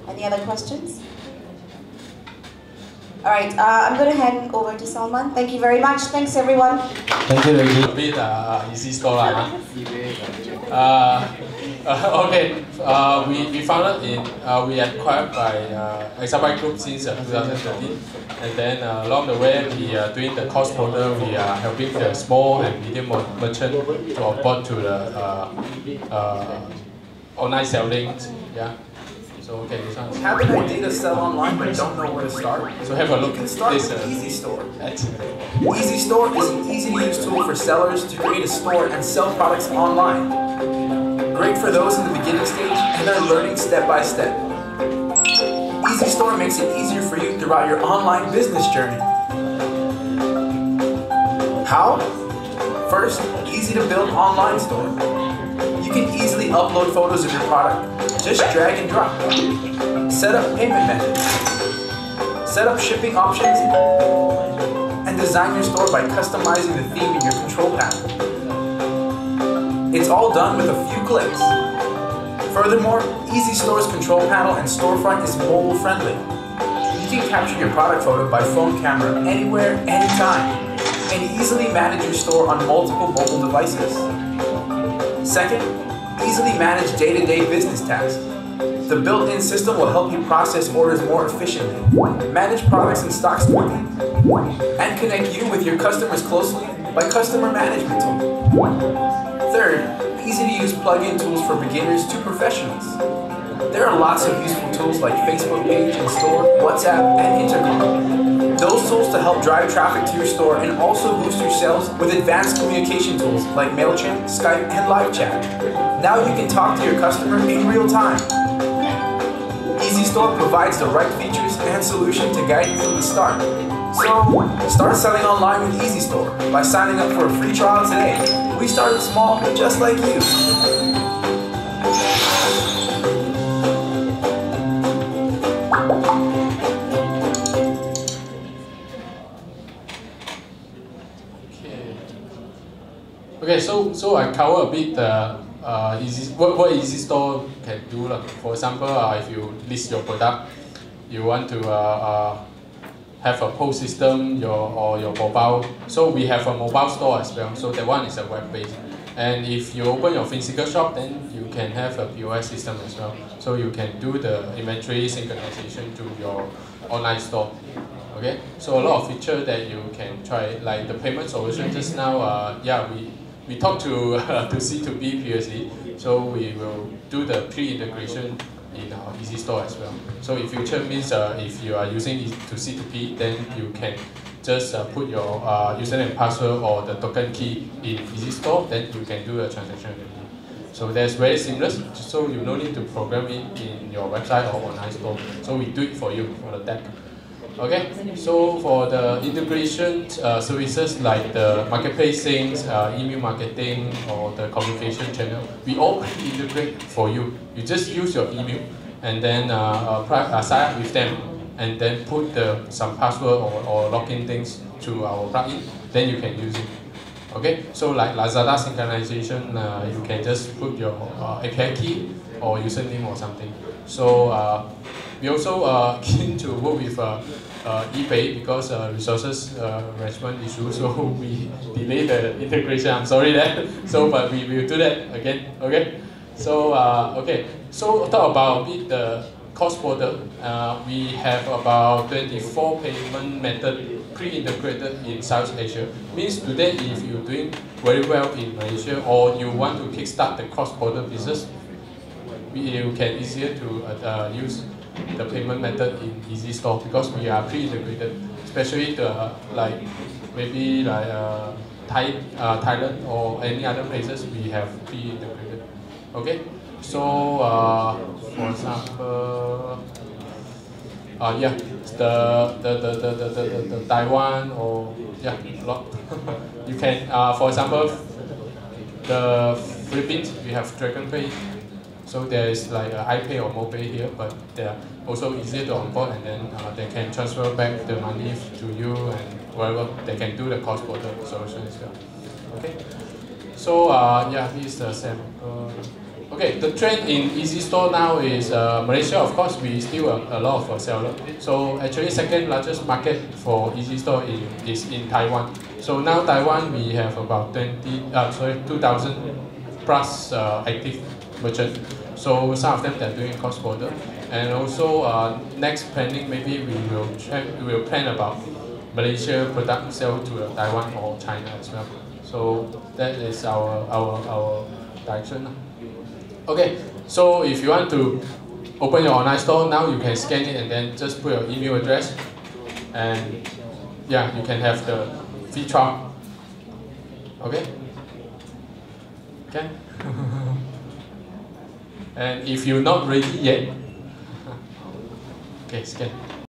Any other questions? All right, I'm going to hand over to Salman. Thank you very much. Thanks, everyone. Thank you, Reggie. A bit EasyStore. Okay, we founded in, we acquired by Exabyte Group since 2013, and then along the way we are doing the cross-border, we are helping the small and medium merchant to onboard to the online selling, yeah. So okay, this one. Have an idea to sell online but don't know where to start? So have a look. You can start this, with EasyStore. That's EasyStore is an easy-to-use tool for sellers to create a store and sell products online. Great for those in the beginning stage and are learning step by step. EasyStore makes it easier for you throughout your online business journey. How? First, easy to build online store. You can easily upload photos of your product. Just drag and drop. Set up payment methods. Set up shipping options. And design your store by customizing the theme in your control panel. It's all done with a few clicks. Furthermore, EasyStore's control panel and storefront is mobile friendly. You can capture your product photo by phone camera anywhere, anytime, and easily manage your store on multiple mobile devices. Second, easily manage day-to-day business tasks. The built-in system will help you process orders more efficiently, manage products and stocks quickly, and connect you with your customers closely by customer management tools. Third, easy-to-use plug-in tools for beginners to professionals. There are lots of useful tools like Facebook page and store, WhatsApp, and Intercom. Those tools to help drive traffic to your store and also boost your sales with advanced communication tools like MailChimp, Skype, and live chat. Now you can talk to your customer in real time. EasyStore provides the right features and solution to guide you from the start. So, start selling online with EasyStore by signing up for a free trial today. We started small, just like you. Okay, so I cover a bit what EasyStore can do. For example, if you list your product, you want to have a POS system or your mobile. So we have a mobile store as well. So that one is a web-based. And if you open your physical shop, then you can have a POS system as well. So you can do the inventory synchronization to your online store. Okay, so a lot of features that you can try, like the payment solution just now. We talked to to C2B previously, so we will do the pre-integration in our EasyStore as well. So in future means if you are using it to C2P, then you can just put your username and password or the token key in EasyStore, then you can do a transaction with it. So that's very seamless, so you no need to program it in your website or online store. So we do it for you for the deck. Okay, so for the integration services like the marketplace things, email marketing, or the communication channel, we all integrate for you. You just use your email and then sign up with them and then put some password or login things to our plugin, then you can use it. Okay, so like Lazada synchronization, you can just put your API key or username or something. So we also keen to work with eBay because resources management issues, so we delay the integration. I'm sorry that. So, but we will do that again. Okay. So okay. So talk about the cross-border. We have about 24 payment method pre-integrated in South Asia. Means today, if you're doing very well in Malaysia or you want to kickstart the cross-border business, you can easier to use the payment method in EasyStore because we are pre-integrated, especially like maybe like Thailand or any other places we have pre-integrated. Okay, so for example, the Taiwan or a lot. You can for example the Philippines we have DragonPay. So there is like iPay or MoPay here, but they're also easier to onboard, and then they can transfer back the money to you and wherever. They can do the cross-border solution as well. Okay. So this is the sample. Okay, the trend in EasyStore now is Malaysia. Of course, we still a lot of sellers. So actually, second largest market for EasyStore is in Taiwan. So now Taiwan we have about 2,000 plus active merchant. So some of them they're doing cross-border. And also next planning, maybe we will plan about Malaysia product sell to Taiwan or China as well. So that is our direction. Okay, so if you want to open your online store now, you can scan it and then just put your email address, and yeah, you can have the free trial. Okay? Okay? And if you're not ready yet, okay, scan.